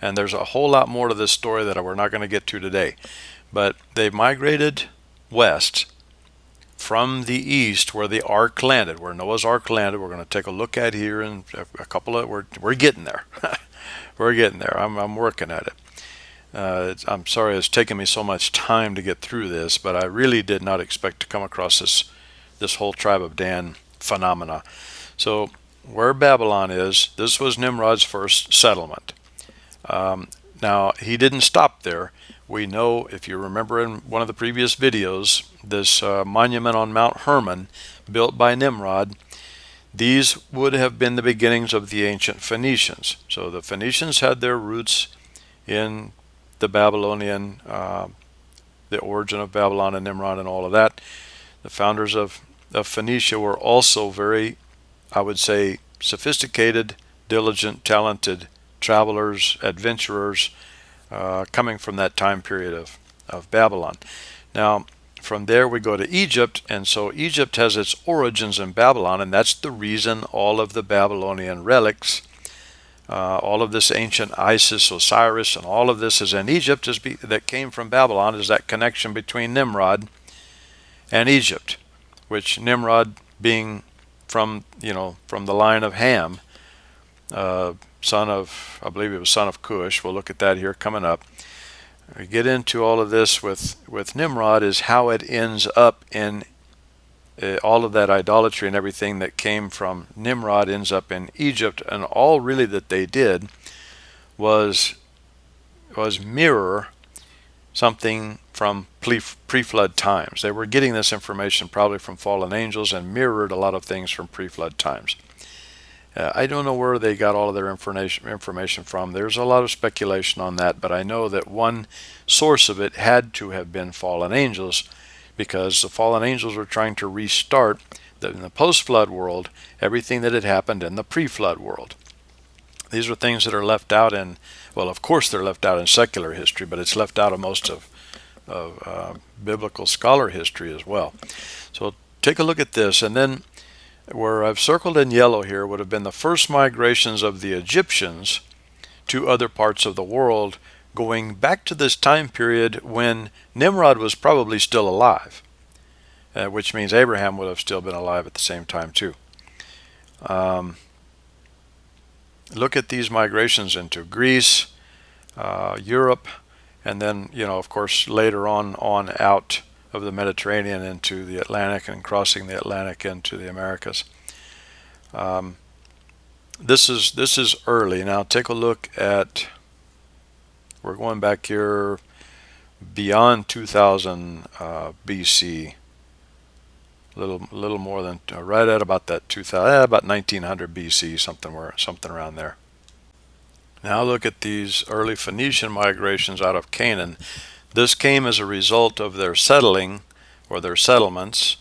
And there's a whole lot more to this story that we're not going to get to today. But they migrated west from the east where the ark landed, where Noah's ark landed. We're going to take a look at here in a couple of, we're getting there. We're getting there. I'm working at it. I'm sorry it's taken me so much time to get through this, but I really did not expect to come across this whole tribe of Dan phenomena. So where Babylon is, this was Nimrod's first settlement. Now, he didn't stop there. We know, if you remember in one of the previous videos, this monument on Mount Hermon, built by Nimrod, these would have been the beginnings of the ancient Phoenicians. So the Phoenicians had their roots in the Babylonian, the origin of Babylon and Nimrod and all of that. The founders of Phoenicia were also very, I would say, sophisticated, diligent, talented travelers, adventurers, coming from that time period of Babylon. Now, from there we go to Egypt, and so Egypt has its origins in Babylon, and that's the reason all of the Babylonian relics, all of this ancient Isis, Osiris, and all of this is in Egypt, that came from Babylon, is that connection between Nimrod and Egypt, which Nimrod being from the line of Ham, son of, I believe it was son of Cush. We'll look at that here coming up. We get into all of this with Nimrod, is how it ends up in all of that idolatry and everything that came from Nimrod ends up in Egypt, and all really that they did was mirror something from pre-flood times. They were getting this information probably from fallen angels and mirrored a lot of things from pre-flood times. I don't know where they got all of their information from. There's a lot of speculation on that, but I know that one source of it had to have been fallen angels, because the fallen angels were trying to restart in the post-flood world everything that had happened in the pre-flood world. These are things that are left out in, well, of course they're left out in secular history, but it's left out of most of biblical scholar history as well. So take a look at this, and then where I've circled in yellow here would have been the first migrations of the Egyptians to other parts of the world, going back to this time period when Nimrod was probably still alive, which means Abraham would have still been alive at the same time too. Look at these migrations into Greece, Europe, and then, of course, later on out of the Mediterranean into the Atlantic, and crossing the Atlantic into the Americas. This is early. Now take a look at, we're going back here beyond 2000 BC, little more than right at about that 2000, about 1900 BC, something around there. Now look at these early Phoenician migrations out of Canaan. This came as a result of their settling, or their settlements,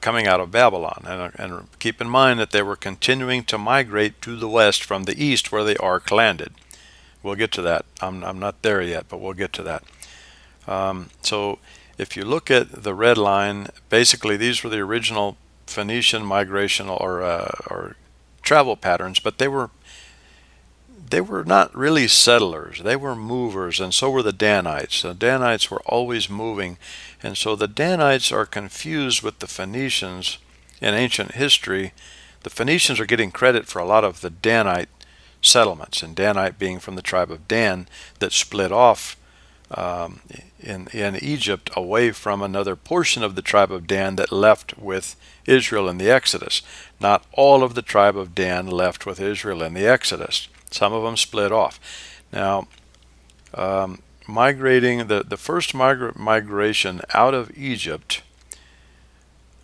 coming out of Babylon. And keep in mind that they were continuing to migrate to the west from the east where the ark landed. We'll get to that. I'm not there yet, but we'll get to that. So if you look at the red line, basically these were the original Phoenician migration or travel patterns, but they were not really settlers. They were movers, and so were the Danites. The Danites were always moving, and so the Danites are confused with the Phoenicians in ancient history. The Phoenicians are getting credit for a lot of the Danite settlements, and Danite being from the tribe of Dan that split off in Egypt away from another portion of the tribe of Dan that left with Israel in the Exodus. Not all of the tribe of Dan left with Israel in the Exodus. Some of them split off. Now, migrating, the first migration out of Egypt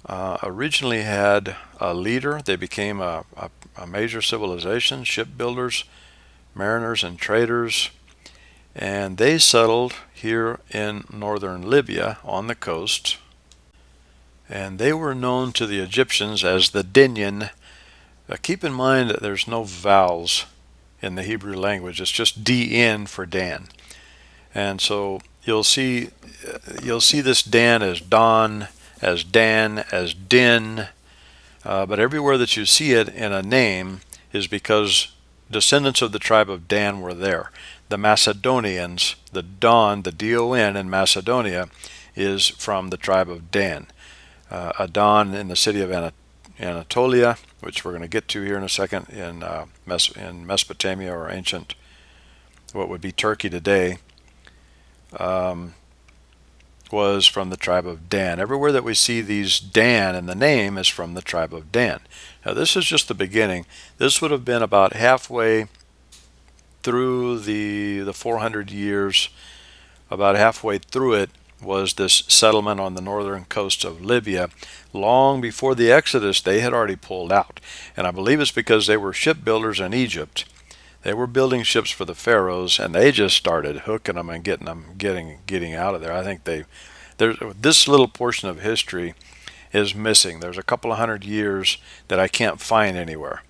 originally had a leader. They became a major civilization, shipbuilders, mariners, and traders, and they settled here in northern Libya on the coast, and they were known to the Egyptians as the Dinyan. Keep in mind that there's no vowels in the Hebrew language. It's just DN for Dan. And so you'll see this Dan as Don, as Dan, as Din, but everywhere that you see it in a name is because descendants of the tribe of Dan were there. The Macedonians, the Don, the D-O-N in Macedonia, is from the tribe of Dan. Adon in the city of Anatolia, which we're going to get to here in a second, in Mesopotamia, or ancient, what would be Turkey today, was from the tribe of Dan. Everywhere that we see these Dan in the name is from the tribe of Dan. Now this is just the beginning. This would have been about halfway through the 400 years. About halfway through it was this settlement on the northern coast of Libya. Long before the Exodus, they had already pulled out. And I believe it's because they were shipbuilders in Egypt. They were building ships for the pharaohs, and they just started hooking them and getting out of there. I think this little portion of history is missing. There's a couple of hundred years that I can't find anywhere.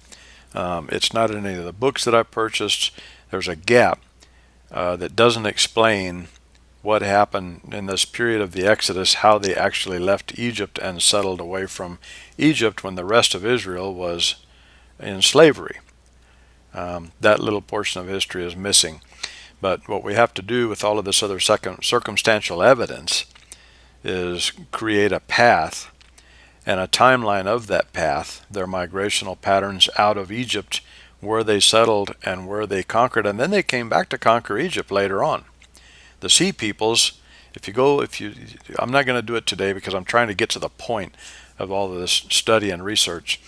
It's not in any of the books that I purchased. There's a gap that doesn't explain what happened in this period of the Exodus, how they actually left Egypt and settled away from Egypt when the rest of Israel was in slavery. That little portion of history is missing. But what we have to do with all of this other circumstantial evidence is create a path and a timeline of that path, their migrational patterns out of Egypt, where they settled and where they conquered, and then they came back to conquer Egypt later on. The Sea Peoples, I'm not going to do it today because I'm trying to get to the point of all of this study and research.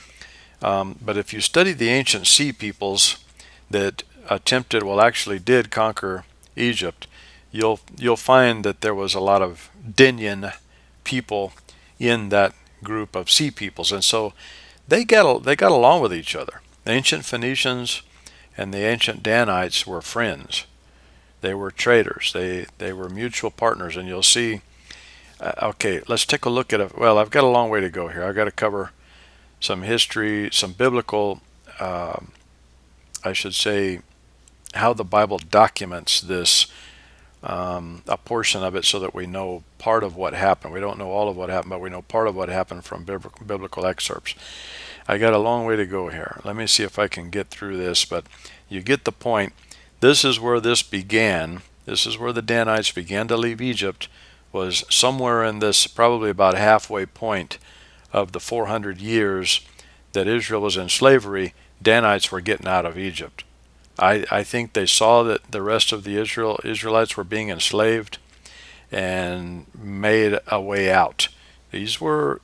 But if you study the ancient Sea Peoples that actually did conquer Egypt, you'll find that there was a lot of Dinian people in that group of Sea Peoples, and so they got along with each other. The ancient Phoenicians and the ancient Danites were friends. They were traders. They were mutual partners, and you'll see. Okay, let's take a look at it. Well, I've got a long way to go here. I've got to cover some history, some biblical, I should say, how the Bible documents this, a portion of it, so that we know part of what happened. We don't know all of what happened, but we know part of what happened from biblical excerpts. I got a long way to go here. Let me see if I can get through this, but you get the point. This is where this began. This is where the Danites began to leave Egypt, was somewhere in this, probably about halfway point of the 400 years that Israel was in slavery. Danites were getting out of Egypt. I think they saw that the rest of the Israelites were being enslaved and made a way out. These were,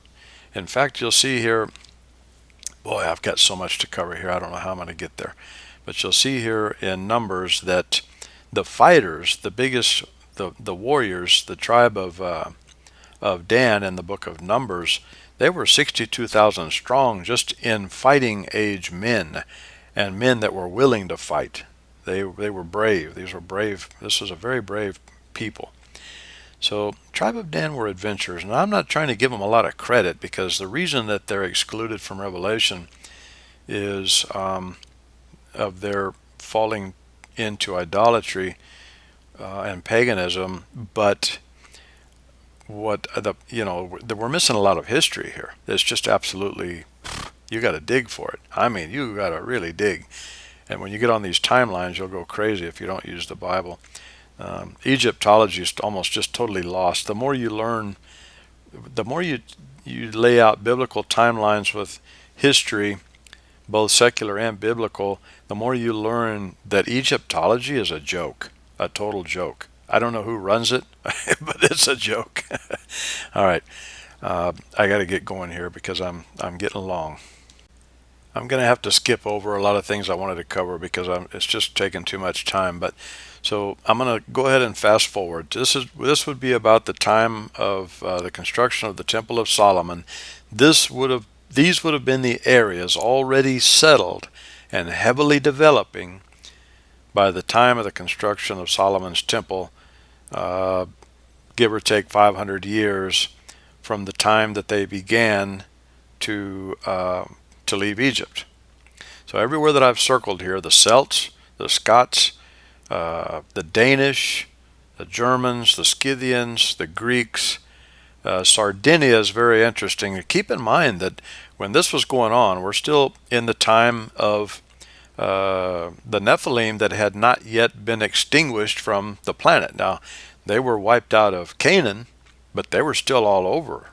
in fact, you'll see here, boy, I've got so much to cover here. I don't know how I'm going to get there. But you'll see here in Numbers that the fighters, the warriors, the tribe of Dan in the book of Numbers, they were 62,000 strong, just in fighting age men, and men that were willing to fight. They were brave. These were brave. This was a very brave people. So tribe of Dan were adventurers, and I'm not trying to give them a lot of credit, because the reason that they're excluded from Revelation is of their falling into idolatry and paganism, but we're missing a lot of history here. It's just absolutely, you got to dig for it. I mean, you got to really dig. And when you get on these timelines, you'll go crazy if you don't use the Bible. Egyptology is almost just totally lost. The more you learn, the more you lay out biblical timelines with history, both secular and biblical, the more you learn that Egyptology is a joke, a total joke. I don't know who runs it, but it's a joke. All right, I got to get going here because I'm getting long. I'm going to have to skip over a lot of things I wanted to cover because it's just taking too much time. But so I'm going to go ahead and fast forward. This would be about the time of the construction of the Temple of Solomon. These would have been the areas already settled and heavily developing by the time of the construction of Solomon's temple, give or take 500 years from the time that they began to leave Egypt. So everywhere that I've circled here, the Celts, the Scots, the Danish, the Germans, the Scythians, the Greeks. Sardinia is very interesting. Keep in mind that when this was going on, we're still in the time of the Nephilim that had not yet been extinguished from the planet. Now, they were wiped out of Canaan, but they were still all over.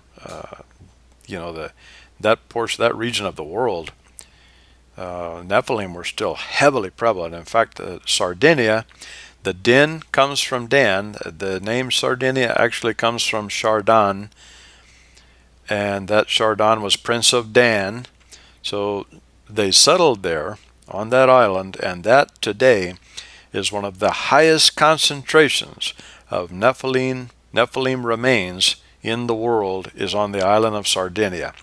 That portion, that region of the world. Nephilim were still heavily prevalent. In fact, Sardinia, the din comes from Dan. The name Sardinia actually comes from Shardan, and that Shardan was Prince of Dan. So they settled there on that island, and that today is one of the highest concentrations of Nephilim remains in the world, is on the island of Sardinia.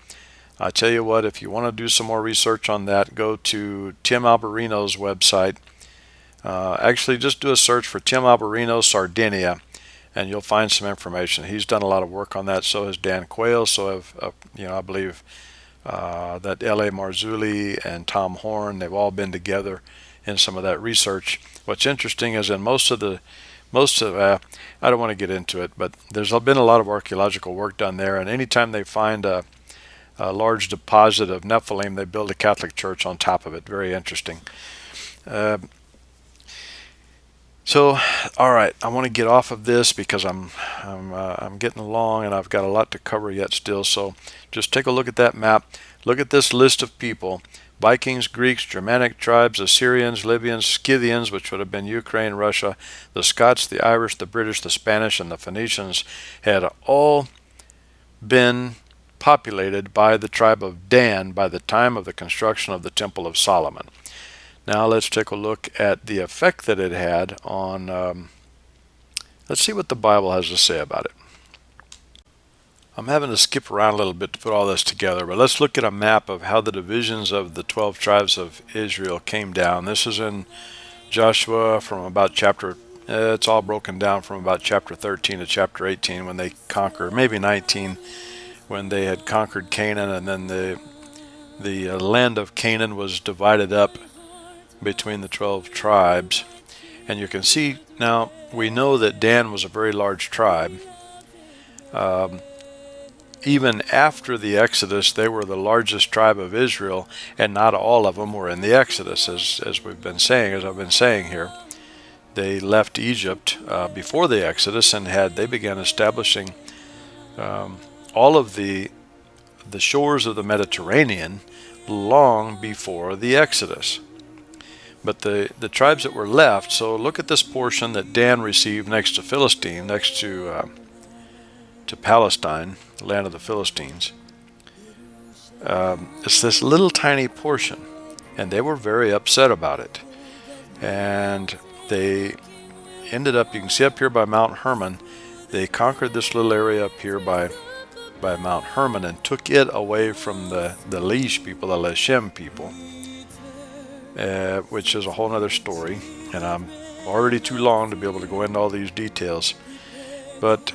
I tell you what, if you want to do some more research on that, go to Tim Alberino's website. Actually, just do a search for Tim Alberino Sardinia, and you'll find some information. He's done a lot of work on that. So has Dan Quayle. So have I believe that L.A. Marzulli and Tom Horn. They've all been together in some of that research. What's interesting is in most of I don't want to get into it, but there's been a lot of archaeological work done there, and anytime they find a large deposit of Nephilim, they build a Catholic church on top of it. Very interesting. So, all right, I want to get off of this because I'm getting along and I've got a lot to cover yet still. So, just take a look at that map. Look at this list of people: Vikings, Greeks, Germanic tribes, Assyrians, Libyans, Scythians, which would have been Ukraine, Russia, the Scots, the Irish, the British, the Spanish, and the Phoenicians had all been populated by the tribe of Dan by the time of the construction of the Temple of Solomon. Now let's take a look at the effect that it had on, let's see what the Bible has to say about it. I'm having to skip around a little bit to put all this together, but let's look at a map of how the divisions of the 12 tribes of Israel came down. This is in Joshua from about it's all broken down from about chapter 13 to chapter 18 when they conquered, maybe 19, when they had conquered Canaan, and then the land of Canaan was divided up between the 12 tribes. And you can see now, we know that Dan was a very large tribe. Even after the Exodus, they were the largest tribe of Israel, and not all of them were in the Exodus, as I've been saying here. They left Egypt before the Exodus, and they began establishing all of the shores of the Mediterranean long before the Exodus. But the tribes that were left, so look at this portion that Dan received next to Philistine, next to Palestine, the land of the Philistines. It's this little tiny portion, and they were very upset about it. And they ended up, you can see up here by Mt Hermon, they conquered this little area up here by Mt Hermon and took it away from the Lish people, the Leshem people. Which is a whole other story, and I'm already too long to be able to go into all these details. But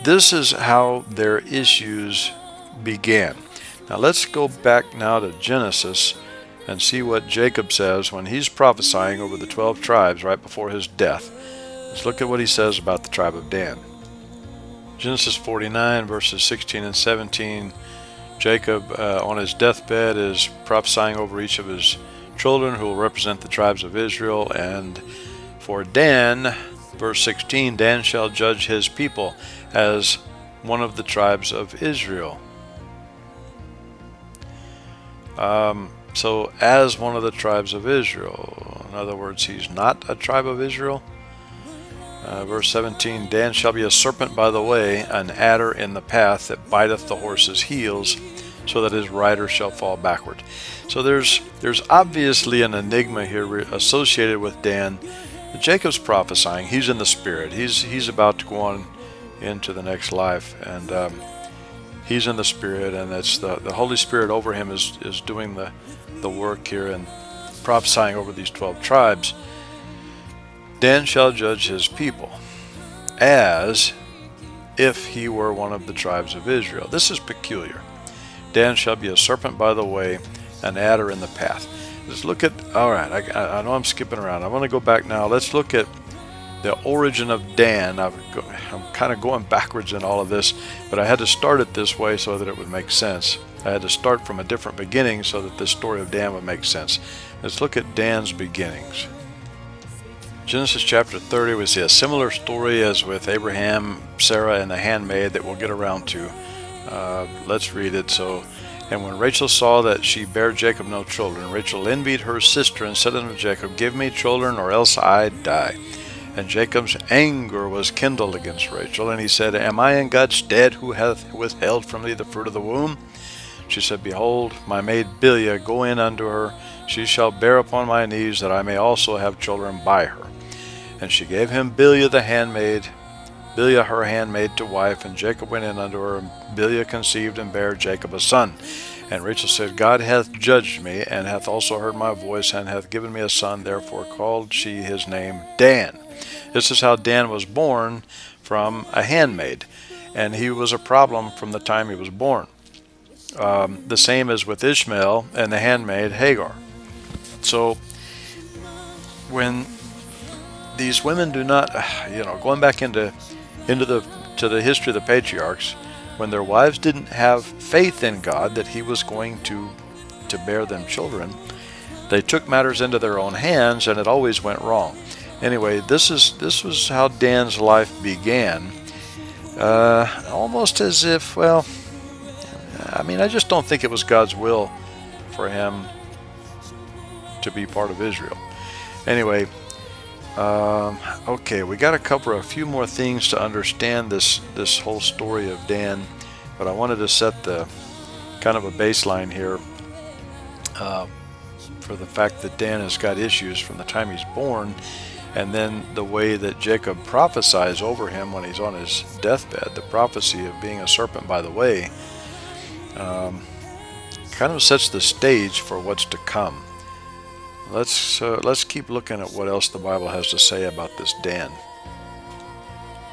this is how their issues began. Now let's go back now to Genesis and see what Jacob says when he's prophesying over the 12 tribes right before his death. Let's look at what he says about the tribe of Dan. Genesis 49 verses 16 and 17. Jacob on his deathbed is prophesying over each of his children who will represent the tribes of Israel. And for Dan, verse 16, Dan shall judge his people as one of the tribes of Israel. So as one of the tribes of Israel, in other words, he's not a tribe of Israel. Verse 17, Dan shall be a serpent by the way, an adder in the path that biteth the horse's heels, so that his rider shall fall backward. So there's obviously an enigma here associated with Dan. Jacob's prophesying. He's in the spirit. He's about to go on into the next life, and he's in the spirit, and it's the Holy Spirit over him is doing the work here and prophesying over these 12 tribes. Dan shall judge his people as if he were one of the tribes of Israel. This is peculiar. Dan shall be a serpent by the way, an adder in the path. Let's look at, all right, I know I'm skipping around. I want to go back now. Let's look at the origin of Dan. I'm kind of going backwards in all of this, but I had to start it this way so that it would make sense. I had to start from a different beginning so that the story of Dan would make sense. Let's look at Dan's beginnings. Genesis chapter 30, we see a similar story as with Abraham, Sarah, and the handmaid that we'll get around to. Let's read it. And when Rachel saw that she bare Jacob no children, Rachel envied her sister and said unto Jacob, Give me children, or else I die. And Jacob's anger was kindled against Rachel, and he said, Am I in God's stead, who hath withheld from thee the fruit of the womb? She said, Behold, my maid Bilhah, go in unto her. She shall bear upon my knees, that I may also have children by her. And she gave him Bilhah the handmaid, Bilhah her handmaid to wife, and Jacob went in unto her, and Bilhah conceived and bare Jacob a son. And Rachel said, God hath judged me, and hath also heard my voice, and hath given me a son. Therefore called she his name Dan. This is how Dan was born, from a handmaid, and he was a problem from the time he was born. The same as with Ishmael and the handmaid Hagar. So when these women do not, going back into the history of the patriarchs, when their wives didn't have faith in God that he was going to bear them children, they took matters into their own hands, and it always went wrong. Anyway, this was how Dan's life began. Almost as if, I just don't think it was God's will for him to be part of Israel. Anyway, okay, we got to cover a few more things to understand this whole story of Dan, but I wanted to set the kind of a baseline here for the fact that Dan has got issues from the time he's born, and then the way that Jacob prophesies over him when he's on his deathbed, the prophecy of being a serpent by the way, kind of sets the stage for what's to come. Let's keep looking at what else the Bible has to say about this Dan.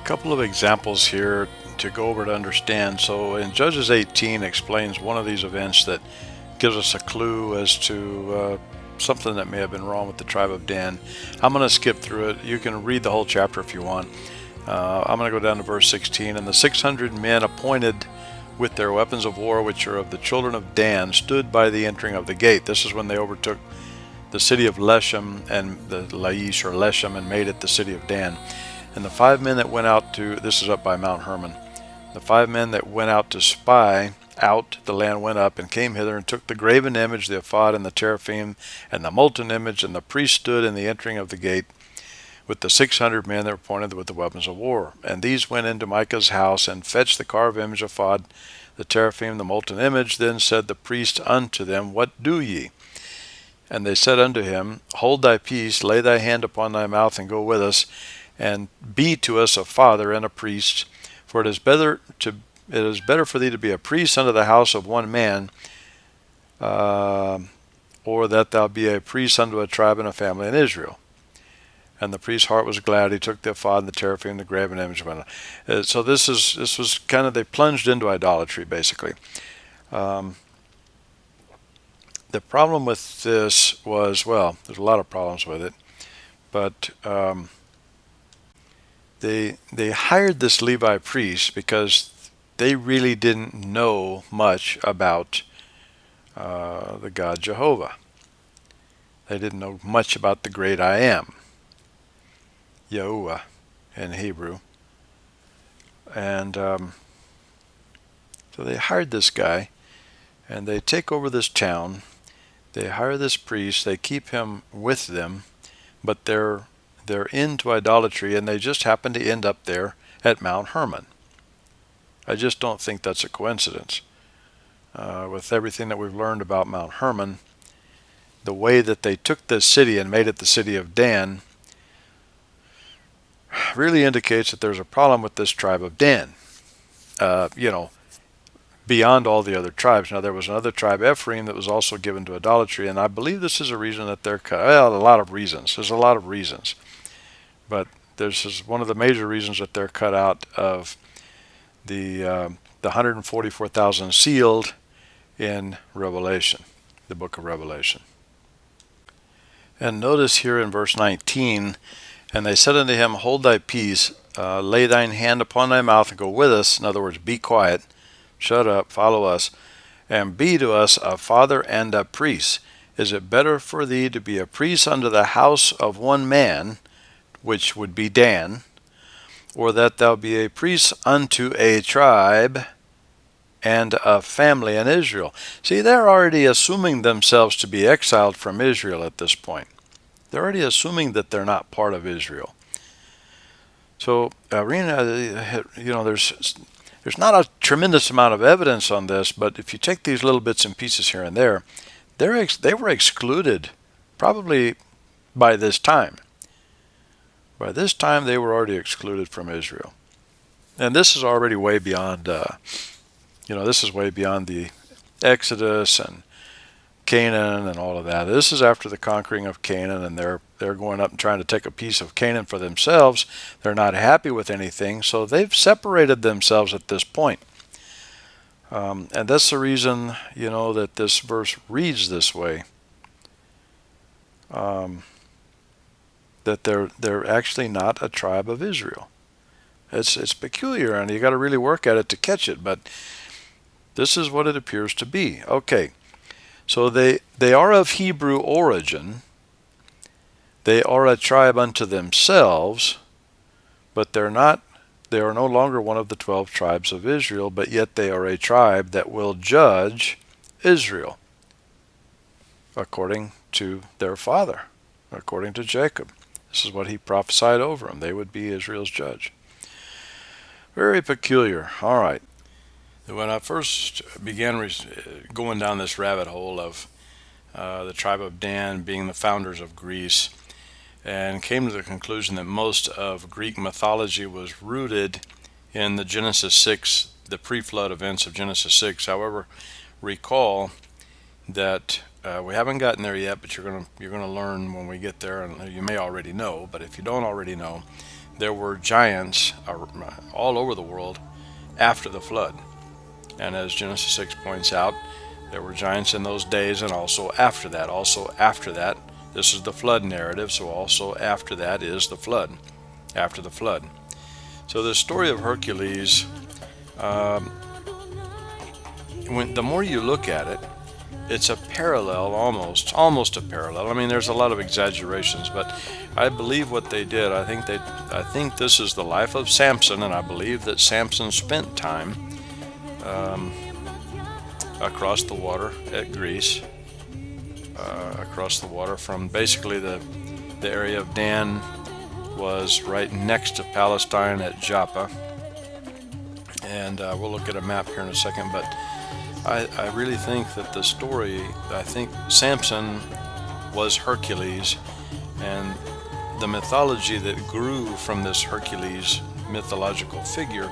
A couple of examples here to go over to understand. So in Judges 18 explains one of these events that gives us a clue as to something that may have been wrong with the tribe of Dan. I'm going to skip through it. You can read the whole chapter if you want. I'm going to go down to verse 16. And the 600 men appointed with their weapons of war, which are of the children of Dan, stood by the entering of the gate. This is when they overtook the city of Leshem and the Laish or Leshem, and made it the city of Dan. And the 5 men that went out to, this is up by Mount Hermon, the 5 men that went out to spy out the land went up and came hither and took the graven image, the ephod, and the teraphim, and the molten image, and the priest stood in the entering of the gate with the 600 men that were appointed with the weapons of war. And these went into Micah's house and fetched the carved image, ephod, the teraphim, the molten image. Then said the priest unto them, What do ye? And they said unto him, Hold thy peace, lay thy hand upon thy mouth, and go with us, and be to us a father and a priest. For it is better for thee to be a priest unto the house of one man, or that thou be a priest unto a tribe and a family in Israel. And the priest's heart was glad. He took the ephod and the teraphim, the graven image. So this was kind of, they plunged into idolatry, basically. The problem with this was, there's a lot of problems with it, but they hired this Levi priest because they really didn't know much about the God Jehovah. They didn't know much about the great I Am, Yahuwah in Hebrew. And so they hired this guy, and they take over this town. They hire this priest, they keep him with them, but they're into idolatry, and they just happen to end up there at Mount Hermon. I just don't think that's a coincidence. With everything that we've learned about Mount Hermon, the way that they took this city and made it the city of Dan really indicates that there's a problem with this tribe of Dan. Beyond all the other tribes. Now, there was another tribe, Ephraim, that was also given to idolatry, and I believe this is a reason that they're cut. Well, a lot of reasons. There's a lot of reasons. But this is one of the major reasons that they're cut out of the 144,000 sealed in Revelation, the book of Revelation. And notice here in verse 19, And they said unto him, Hold thy peace, lay thine hand upon thy mouth, and go with us. In other words, be quiet, shut up, follow us, and be to us a father and a priest. Is it better for thee to be a priest unto the house of one man, which would be Dan, or that thou be a priest unto a tribe and a family in Israel? See, they're already assuming themselves to be exiled from Israel at this point. They're already assuming that they're not part of Israel. So, there's not a tremendous amount of evidence on this, but if you take these little bits and pieces here and there, they were excluded probably by this time. By this time, they were already excluded from Israel. And this is already way beyond, this is way beyond the Exodus and Canaan and all of that. This is after the conquering of Canaan, and they're going up and trying to take a piece of Canaan for themselves. They're not happy with anything, so they've separated themselves at this point. And that's the reason, that this verse reads this way. That they're actually not a tribe of Israel. It's peculiar, and you got to really work at it to catch it, but this is what it appears to be. Okay. So they are of Hebrew origin. They are a tribe unto themselves, but they are no longer one of the 12 tribes of Israel, but yet they are a tribe that will judge Israel according to their father, according to Jacob. This is what he prophesied over them. They would be Israel's judge. Very peculiar. All right. When I first began going down this rabbit hole of the tribe of Dan being the founders of Greece, and came to the conclusion that most of Greek mythology was rooted in the Genesis 6, the pre-flood events of Genesis 6. However, recall that we haven't gotten there yet, but you're gonna learn when we get there, and you may already know, but if you don't already know, there were giants all over the world after the flood. And as Genesis 6 points out, there were giants in those days and also after that. Also after that, this is the flood narrative, so also after that is the flood, after the flood. So the story of Hercules, the more you look at it, it's a parallel, almost a parallel. I mean, there's a lot of exaggerations, but I believe what they did. I think this is the life of Samson, and I believe that Samson spent time across the water at Greece, across the water from basically the area of Dan was right next to Palestine at Joppa, and we'll look at a map here in a second, but I really think that the story, I think Samson was Hercules, and the mythology that grew from this Hercules mythological figure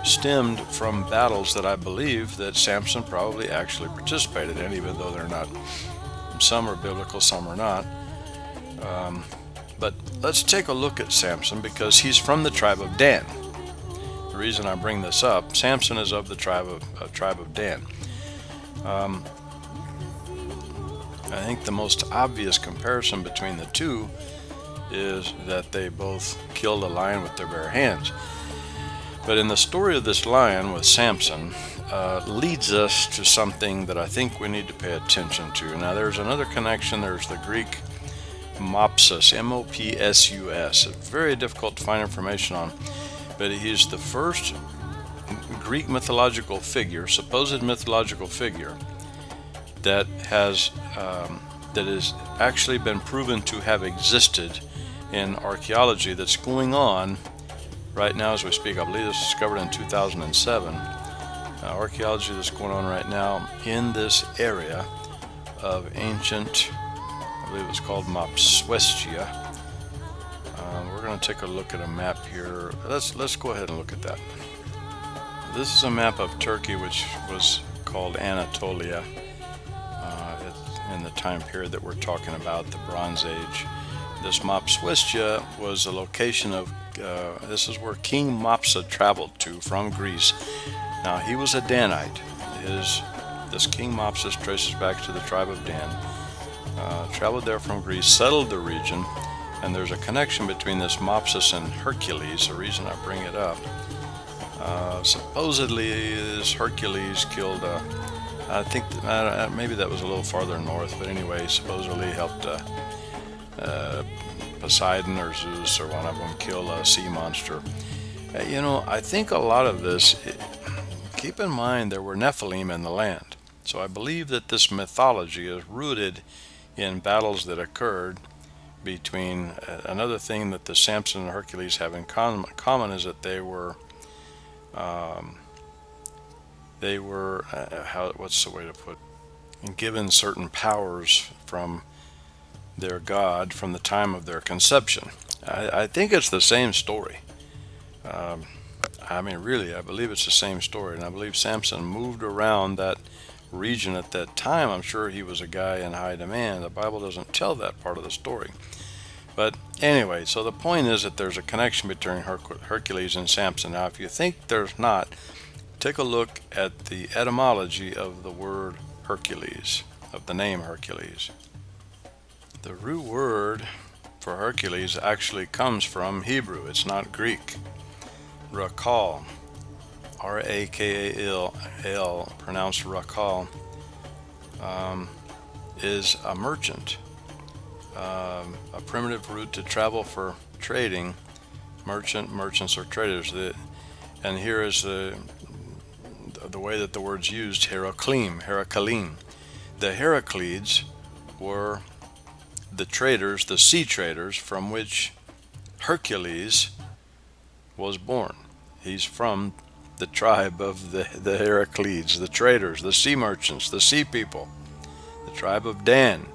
stemmed from battles that I believe that Samson probably actually participated in, even though they're not, some are biblical, some are not. But let's take a look at Samson, because he's from the tribe of Dan. The reason I bring this up, Samson is of the tribe of Dan. I think the most obvious comparison between the two is that they both killed a lion with their bare hands. But in the story of this lion with Samson leads us to something that I think we need to pay attention to. Now there's another connection. There's the Greek Mopsus, M-O-P-S-U-S. It's very difficult to find information on, but he's the first Greek mythological figure, supposed mythological figure, that has actually been proven to have existed in archaeology that's going on right now as we speak. I believe this was discovered in 2007. Archaeology that's going on right now in this area of ancient, I believe it's called Mopsuestia. We're going to take a look at a map here. Let's go ahead and look at that. This is a map of Turkey, which was called Anatolia in the time period that we're talking about, the Bronze Age. This Mopsuestia was a location of, this is where King Mopsa traveled to from Greece. Now he was a Danite. This King Mopsa traces back to the tribe of Dan. Traveled there from Greece, settled the region, And there's a connection between this Mopsus and Hercules. The reason I bring it up, supposedly this Hercules killed, I think maybe that was a little farther north, but anyway, supposedly helped Poseidon or Zeus or one of them kill a sea monster. I think a lot of this, keep in mind there were Nephilim in the land. So I believe that this mythology is rooted in battles that occurred between, another thing that the Samson and Hercules have in common is that they were what's the way to put, given certain powers from their God from the time of their conception. I think it's the same story. Really, I believe it's the same story, and I believe Samson moved around that region at that time. I'm sure he was a guy in high demand. The Bible doesn't tell that part of the story. But anyway, so the point is that there's a connection between Hercules and Samson. Now, if you think there's not, take a look at the etymology of the word Hercules, of the name Hercules. The root word for Hercules actually comes from Hebrew. It's not Greek. Rakal, R-A-K-A-L, pronounced Rakal, is a merchant, a primitive route to travel for trading. Merchants or traders. And here is the way that the word's used, Heraclim. The Heraclids were the traders, the sea traders, from which Hercules was born. He's from the tribe of the Heraclids, the traders, the sea merchants, the sea people, the tribe of Dan.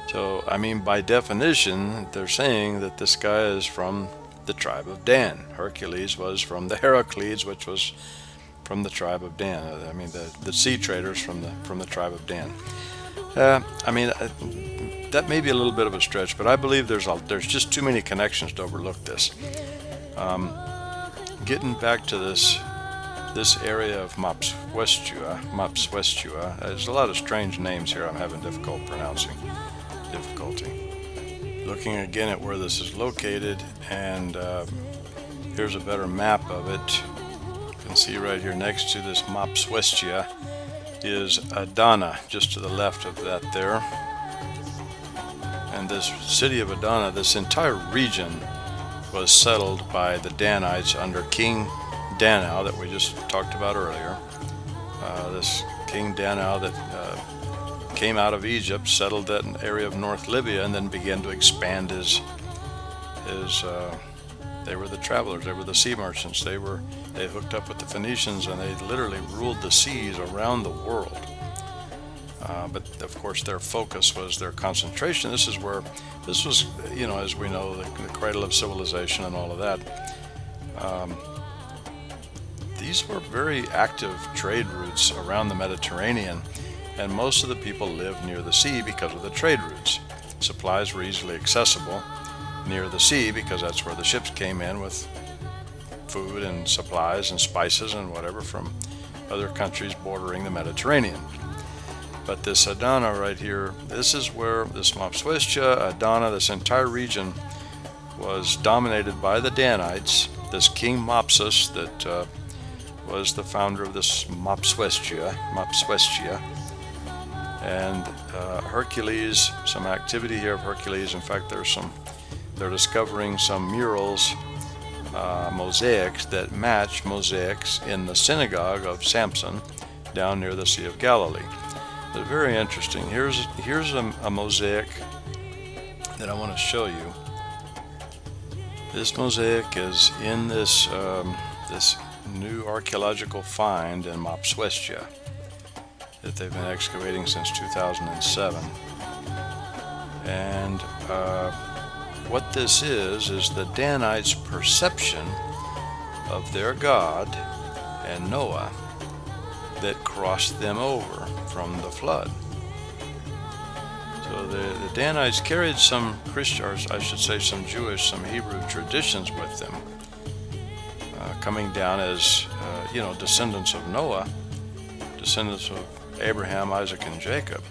So, by definition, they're saying that this guy is from the tribe of Dan. Hercules was from the Heraclids, which was from the tribe of Dan. The sea traders from the tribe of Dan. That may be a little bit of a stretch, but I believe there's just too many connections to overlook this. Getting back to this area of Mopsuestia, there's a lot of strange names here I'm having difficulty. Looking again at where this is located, and here's a better map of it. You can see right here next to this Mopsuestia is Adana, just to the left of that there. And this city of Adana, this entire region, was settled by the Danites under King Danau that we just talked about earlier. This King Danau that came out of Egypt, settled that area of North Libya, and then began to expand they were the travelers, they were the sea merchants, they hooked up with the Phoenicians, and they literally ruled the seas around the world. But of course their focus was their concentration. This was, as we know, the cradle of civilization and all of that. These were very active trade routes around the Mediterranean, and most of the people lived near the sea because of the trade routes. Supplies were easily accessible near the sea because that's where the ships came in with food and supplies and spices and whatever from other countries bordering the Mediterranean. But this Adana right here, this is where this Mopsuestia, Adana, this entire region was dominated by the Danites. This King Mopsus that was the founder of this Mopsuestia. And Hercules, some activity here of Hercules. In fact, they're discovering some murals, mosaics that match mosaics in the synagogue of Samson down near the Sea of Galilee. They're very interesting. Here's a mosaic that I want to show you. This mosaic is in this new archaeological find in Mopsuestia that they've been excavating since 2007. And what this is the Danites' perception of their God and Noah that crossed them over from the flood. So the Danites carried some Christian, or I should say some Jewish, some Hebrew traditions with them, coming down as descendants of Noah, descendants of Abraham, Isaac, and Jacob.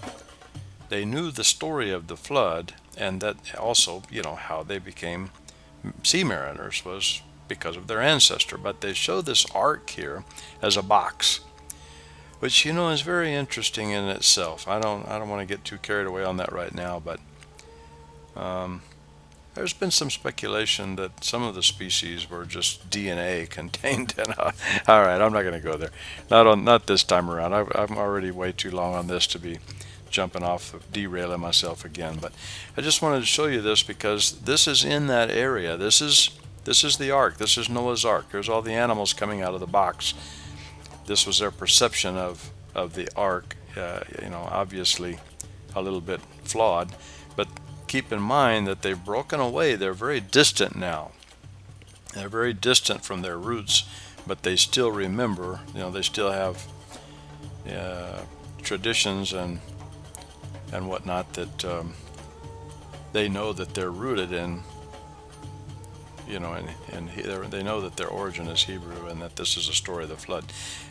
They knew the story of the flood, and that also, how they became sea mariners was because of their ancestor. But they show this ark here as a box, which is very interesting in itself. I don't want to get too carried away on that right now, but there's been some speculation that some of the species were just DNA contained in a... All right, I'm not going to go there. Not this time around. I'm already way too long on this to be jumping off, derailing myself again. But I just wanted to show you this because this is in that area. This is the ark. This is Noah's ark. There's all the animals coming out of the box. This was their perception of the ark. Obviously a little bit flawed, but keep in mind that they've broken away. They're very distant now. They're very distant from their roots, but they still remember. They still have traditions and whatnot that they know that they're rooted in. They know that their origin is Hebrew and that this is a story of the flood.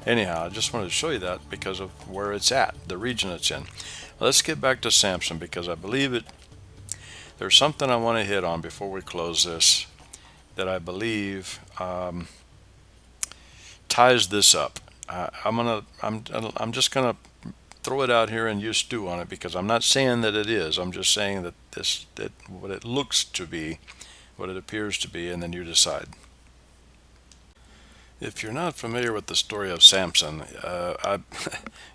Anyhow, I just wanted to show you that because of where it's at, the region it's in. Let's get back to Samson, because I believe there's something I want to hit on before we close this that I believe ties this up. I'm just gonna throw it out here and you stew on it, because I'm not saying that it is. I'm just saying that what it looks to be, what it appears to be, and then you decide. If you're not familiar with the story of Samson,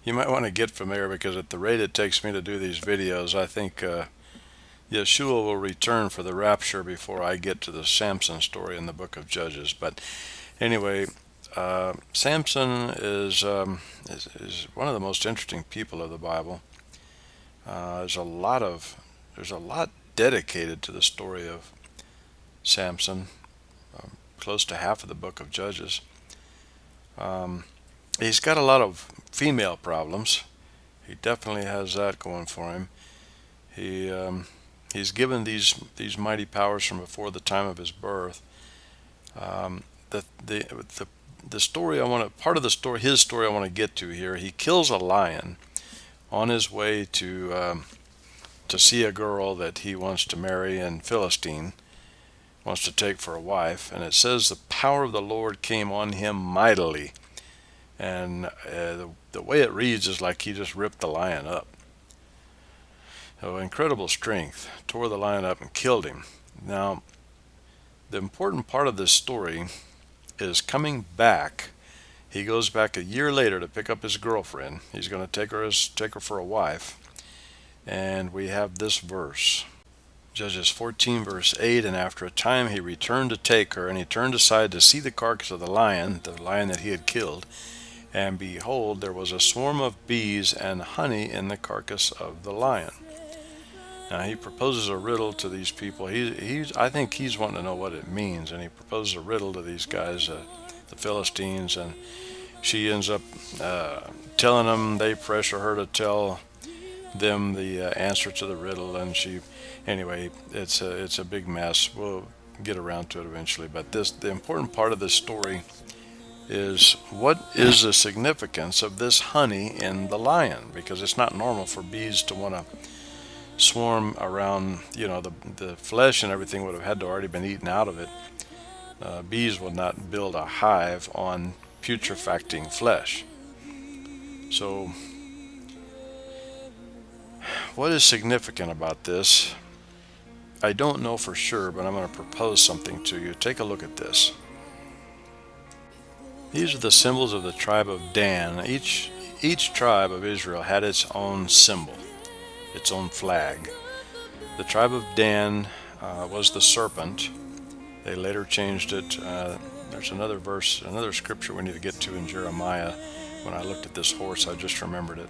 you might want to get familiar, because at the rate it takes me to do these videos, I think Yeshua will return for the rapture before I get to the Samson story in the book of Judges. But anyway, Samson is one of the most interesting people of the Bible. There's a lot dedicated to the story of Samson, close to half of the book of Judges. He's got a lot of female problems. He definitely has that going for him. He's given these mighty powers from before the time of his birth. The story his story I want to get to here. He kills a lion on his way to see a girl that he wants to marry, and Philistine wants to take for a wife. And it says the power of the Lord came on him mightily, and the way it reads is like he just ripped the lion up. So incredible strength, tore the lion up and killed him. Now, the important part of this story is coming back. He goes back a year later to pick up his girlfriend. He's going to take her for a wife. And we have this verse. Judges 14 verse 8, and after a time he returned to take her, and he turned aside to see the carcass of the lion that he had killed. And behold, there was a swarm of bees and honey in the carcass of the lion. Now he proposes a riddle to these people. I think he's wanting to know what it means, and he proposes a riddle to these guys, the Philistines, and she ends up telling them. They pressure her to tell them the answer to the riddle, and anyway, it's a big mess. We'll get around to it eventually, but the important part of this story is, what is the significance of this honey in the lion? Because it's not normal for bees to want to swarm around. The flesh and everything would have had to already been eaten out of it. Bees would not build a hive on putrefacting flesh. So what is significant about this? I don't know for sure, but I'm going to propose something to you. Take a look at this. These are the symbols of the tribe of Dan. Each tribe of Israel had its own symbol, its own flag. The tribe of Dan was the serpent. They later changed it. There's another verse, another scripture we need to get to in Jeremiah. When I looked at this horse, I just remembered it.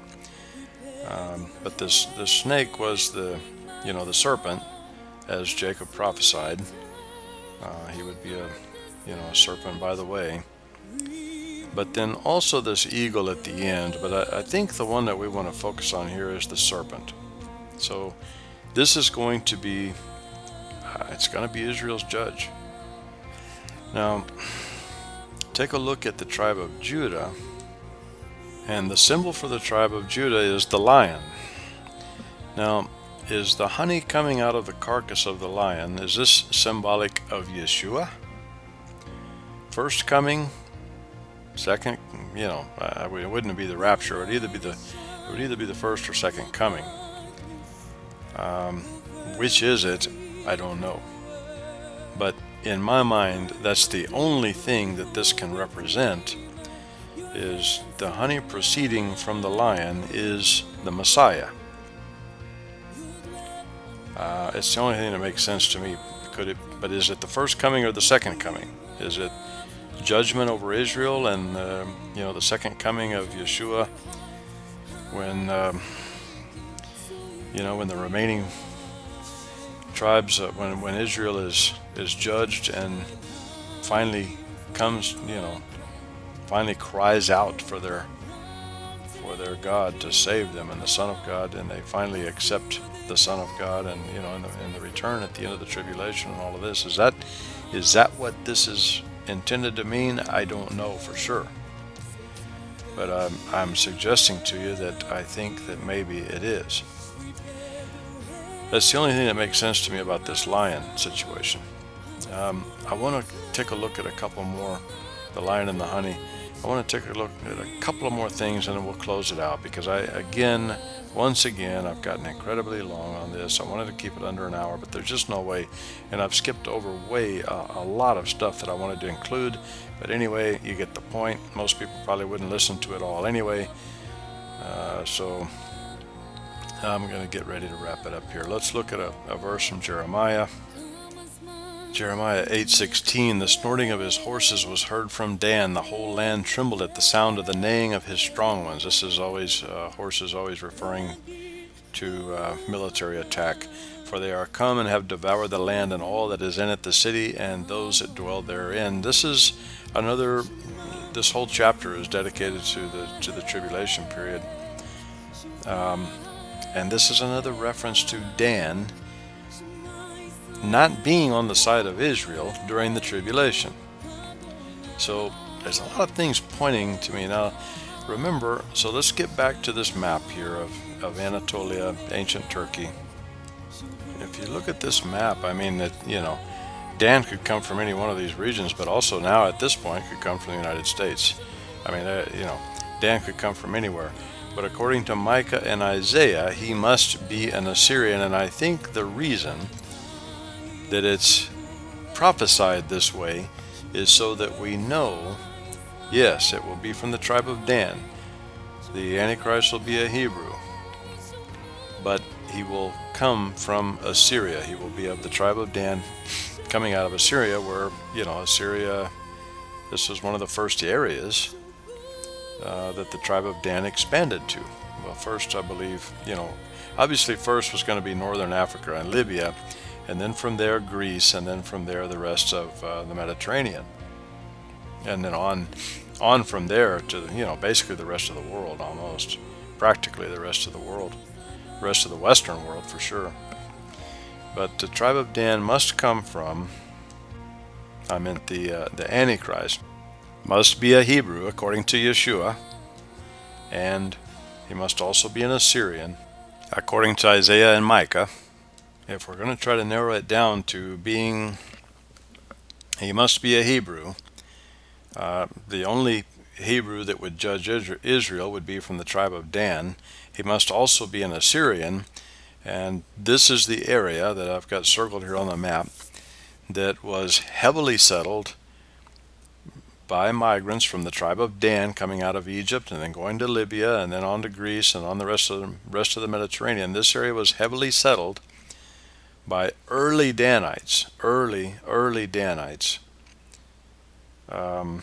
But the snake was the serpent, as Jacob prophesied. He would be a serpent by the way. But then also this eagle at the end. But I think the one that we want to focus on here is the serpent. So this is going to be, it's going to be Israel's judge. Now, take a look at the tribe of Judah. And the symbol for the tribe of Judah is the lion. Now, is the honey coming out of the carcass of the lion, is this symbolic of Yeshua? First coming, second, it wouldn't be the rapture. It would either be the first or second coming. Which is it? I don't know. But in my mind, that's the only thing that this can represent, is the honey proceeding from the lion is the Messiah. It's the only thing that makes sense to me. But is it the first coming or the second coming? Is it judgment over Israel and the second coming of Yeshua when when the remaining tribes, when Israel is judged and finally comes, finally cries out for their God to save them, and the Son of God, and they finally accept the Son of God, and in the return at the end of the tribulation and all of this. Is that what this is intended to mean? I don't know for sure, but I'm suggesting to you that I think that maybe it is. That's the only thing that makes sense to me about this lion situation. I want to take a look at a couple more, the lion and the honey. I want to take a look at a couple of more things, and then we'll close it out, because once again, I've gotten incredibly long on this. I wanted to keep it under an hour, but there's just no way, and I've skipped over a lot of stuff that I wanted to include. But anyway, you get the point. Most people probably wouldn't listen to it all anyway, so I'm going to get ready to wrap it up here. Let's look at a verse from Jeremiah. Jeremiah 8:16, the snorting of his horses was heard from Dan. The whole land trembled at the sound of the neighing of his strong ones. This is always, horses always referring to military attack. For they are come and have devoured the land and all that is in it, the city and those that dwell therein. This whole chapter is dedicated to the tribulation period. And this is another reference to Dan not being on the side of Israel during the tribulation. So there's a lot of things pointing to me. Now remember, so let's get back to this map here of Anatolia, ancient Turkey. If you look at this map, I mean that, Dan could come from any one of these regions, but also now at this point could come from the United States. I mean, Dan could come from anywhere. But according to Micah and Isaiah, he must be an Assyrian, and I think the reason that it's prophesied this way is so that we know, yes, it will be from the tribe of Dan. The Antichrist will be a Hebrew, but he will come from Assyria. He will be of the tribe of Dan, coming out of Assyria, where, Assyria, this was one of the first areas that the tribe of Dan expanded to. Well, first, I believe, obviously first was going to be northern Africa and Libya, and then from there Greece, and then from there the rest of the Mediterranean, and then on from there to basically the rest of the world, almost practically the rest of the world, the rest of the Western world for sure. But the tribe of Dan must come from, the Antichrist must be a Hebrew according to Yeshua, and he must also be an Assyrian according to Isaiah and Micah. If we're going to try to narrow it down to being, he must be a Hebrew. The only Hebrew that would judge Israel would be from the tribe of Dan. He must also be an Assyrian, and this is the area that I've got circled here on the map that was heavily settled by migrants from the tribe of Dan coming out of Egypt and then going to Libya and then on to Greece and on the rest of the Mediterranean. This area was heavily settled by early Danites, early Danites, going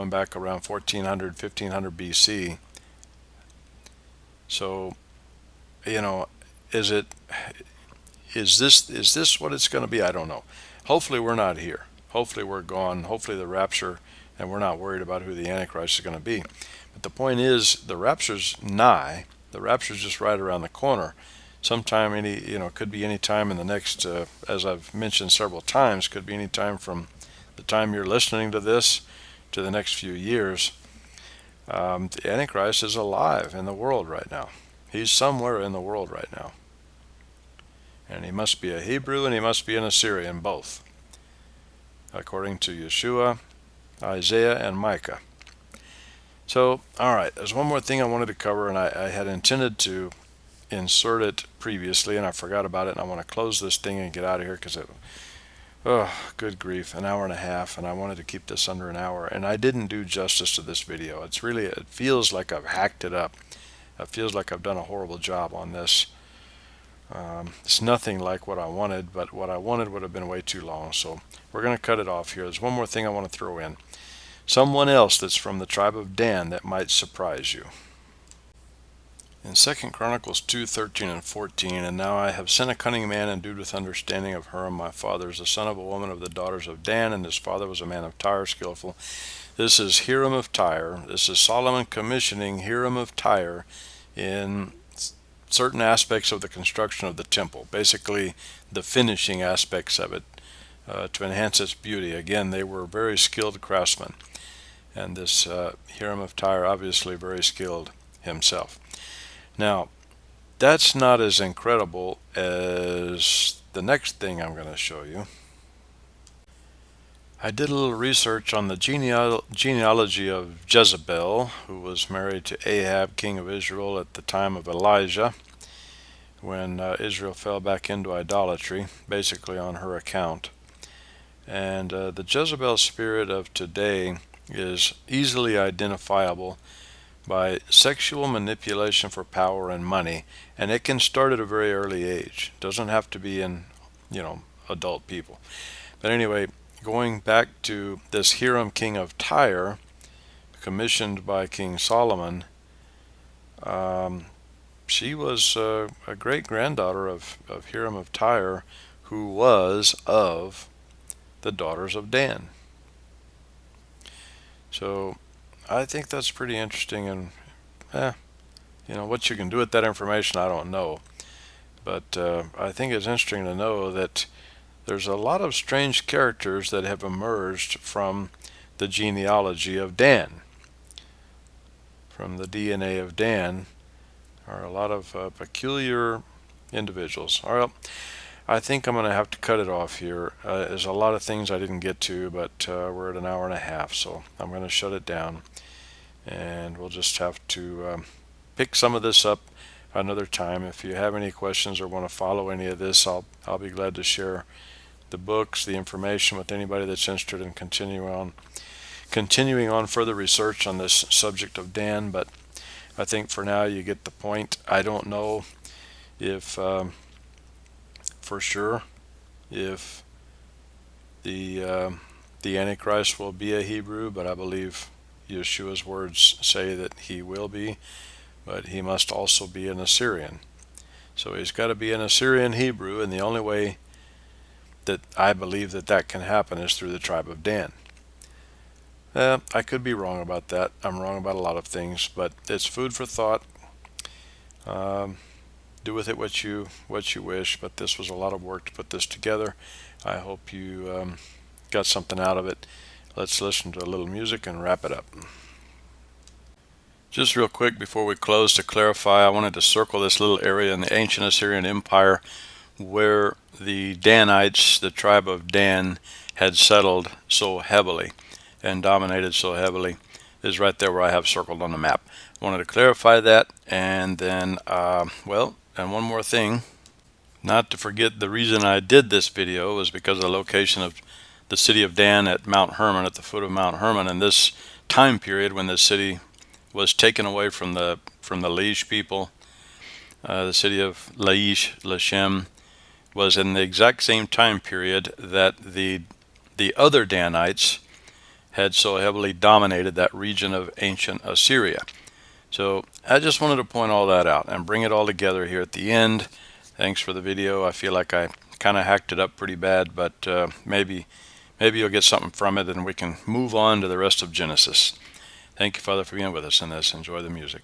back around 1400, 1500 BC. So, is this what it's going to be? I don't know. Hopefully we're not here. Hopefully we're gone. Hopefully the rapture, and we're not worried about who the Antichrist is going to be. But the point is, the rapture's nigh. The rapture's just right around the corner. Sometime could be any time in the next, as I've mentioned several times, could be any time from the time you're listening to this to the next few years. The Antichrist is alive in the world right now. He's somewhere in the world right now. And he must be a Hebrew and he must be an Assyrian, both, according to Yeshua, Isaiah, and Micah. So, all right, there's one more thing I wanted to cover, and I had intended to insert it previously, and I forgot about it, and I want to close this thing and get out of here because oh, good grief, an hour and a half, and I wanted to keep this under an hour, and I didn't do justice to this video. It feels like I've hacked it up. It feels like I've done a horrible job on this. It's nothing like what I wanted, but what I wanted would have been way too long, so we're going to cut it off here. There's one more thing I want to throw in. Someone else that's from the tribe of Dan that might surprise you. In 2 Chronicles 2:13 and 14, and now I have sent a cunning man endued with understanding of Hermon my father, the son of a woman of the daughters of Dan, and his father was a man of Tyre, skillful. This is Hiram of Tyre. This is Solomon commissioning Hiram of Tyre in certain aspects of the construction of the temple, basically the finishing aspects of it, to enhance its beauty. Again, they were very skilled craftsmen, and this Hiram of Tyre obviously very skilled himself. Now, that's not as incredible as the next thing I'm going to show you. I did a little research on the genealogy of Jezebel, who was married to Ahab, king of Israel, at the time of Elijah, when Israel fell back into idolatry, basically on her account. And the Jezebel spirit of today is easily identifiable by sexual manipulation for power and money, and it can start at a very early age. It doesn't have to be in, adult people. But anyway, going back to this Hiram, king of Tyre, commissioned by King Solomon, she was a great-granddaughter of Hiram of Tyre, who was of the daughters of Dan. So I think that's pretty interesting, and what you can do with that information, I don't know. But I think it's interesting to know that there's a lot of strange characters that have emerged from the genealogy of Dan. From the DNA of Dan are a lot of peculiar individuals. All right, I think I'm going to have to cut it off here. There's a lot of things I didn't get to, but we're at an hour and a half, so I'm going to shut it down. And we'll just have to pick some of this up another time. If you have any questions or want to follow any of this, I'll be glad to share the books, the information with anybody that's interested in continuing on further research on this subject of Dan. But I think for now you get the point. I don't know if for sure if the antichrist will be a Hebrew, but I believe Yeshua's words say that he will be, but he must also be an Assyrian. So he's got to be an Assyrian Hebrew, and the only way that I believe that can happen is through the tribe of Dan. I could be wrong about that. I'm wrong about a lot of things, but it's food for thought. Do with it what you wish, but this was a lot of work to put this together. I hope you got something out of it. Let's listen to a little music and wrap it up. Just real quick before we close, to clarify, I wanted to circle this little area in the ancient Assyrian Empire where the Danites, the tribe of Dan, had settled so heavily and dominated so heavily, is right there where I have circled on the map. I wanted to clarify that, and then, and one more thing, not to forget, the reason I did this video was because of the location of the city of Dan at Mt Hermon, at the foot of Mt Hermon, and this time period when the city was taken away from the Laish people, the city of Laish, Lashem, was in the exact same time period that the other Danites had so heavily dominated that region of ancient Assyria. So I just wanted to point all that out and bring it all together here at the end. Thanks for the video. I feel like I kind of hacked it up pretty bad, but maybe you'll get something from it and we can move on to the rest of Genesis. Thank you, Father, for being with us in this. Enjoy the music.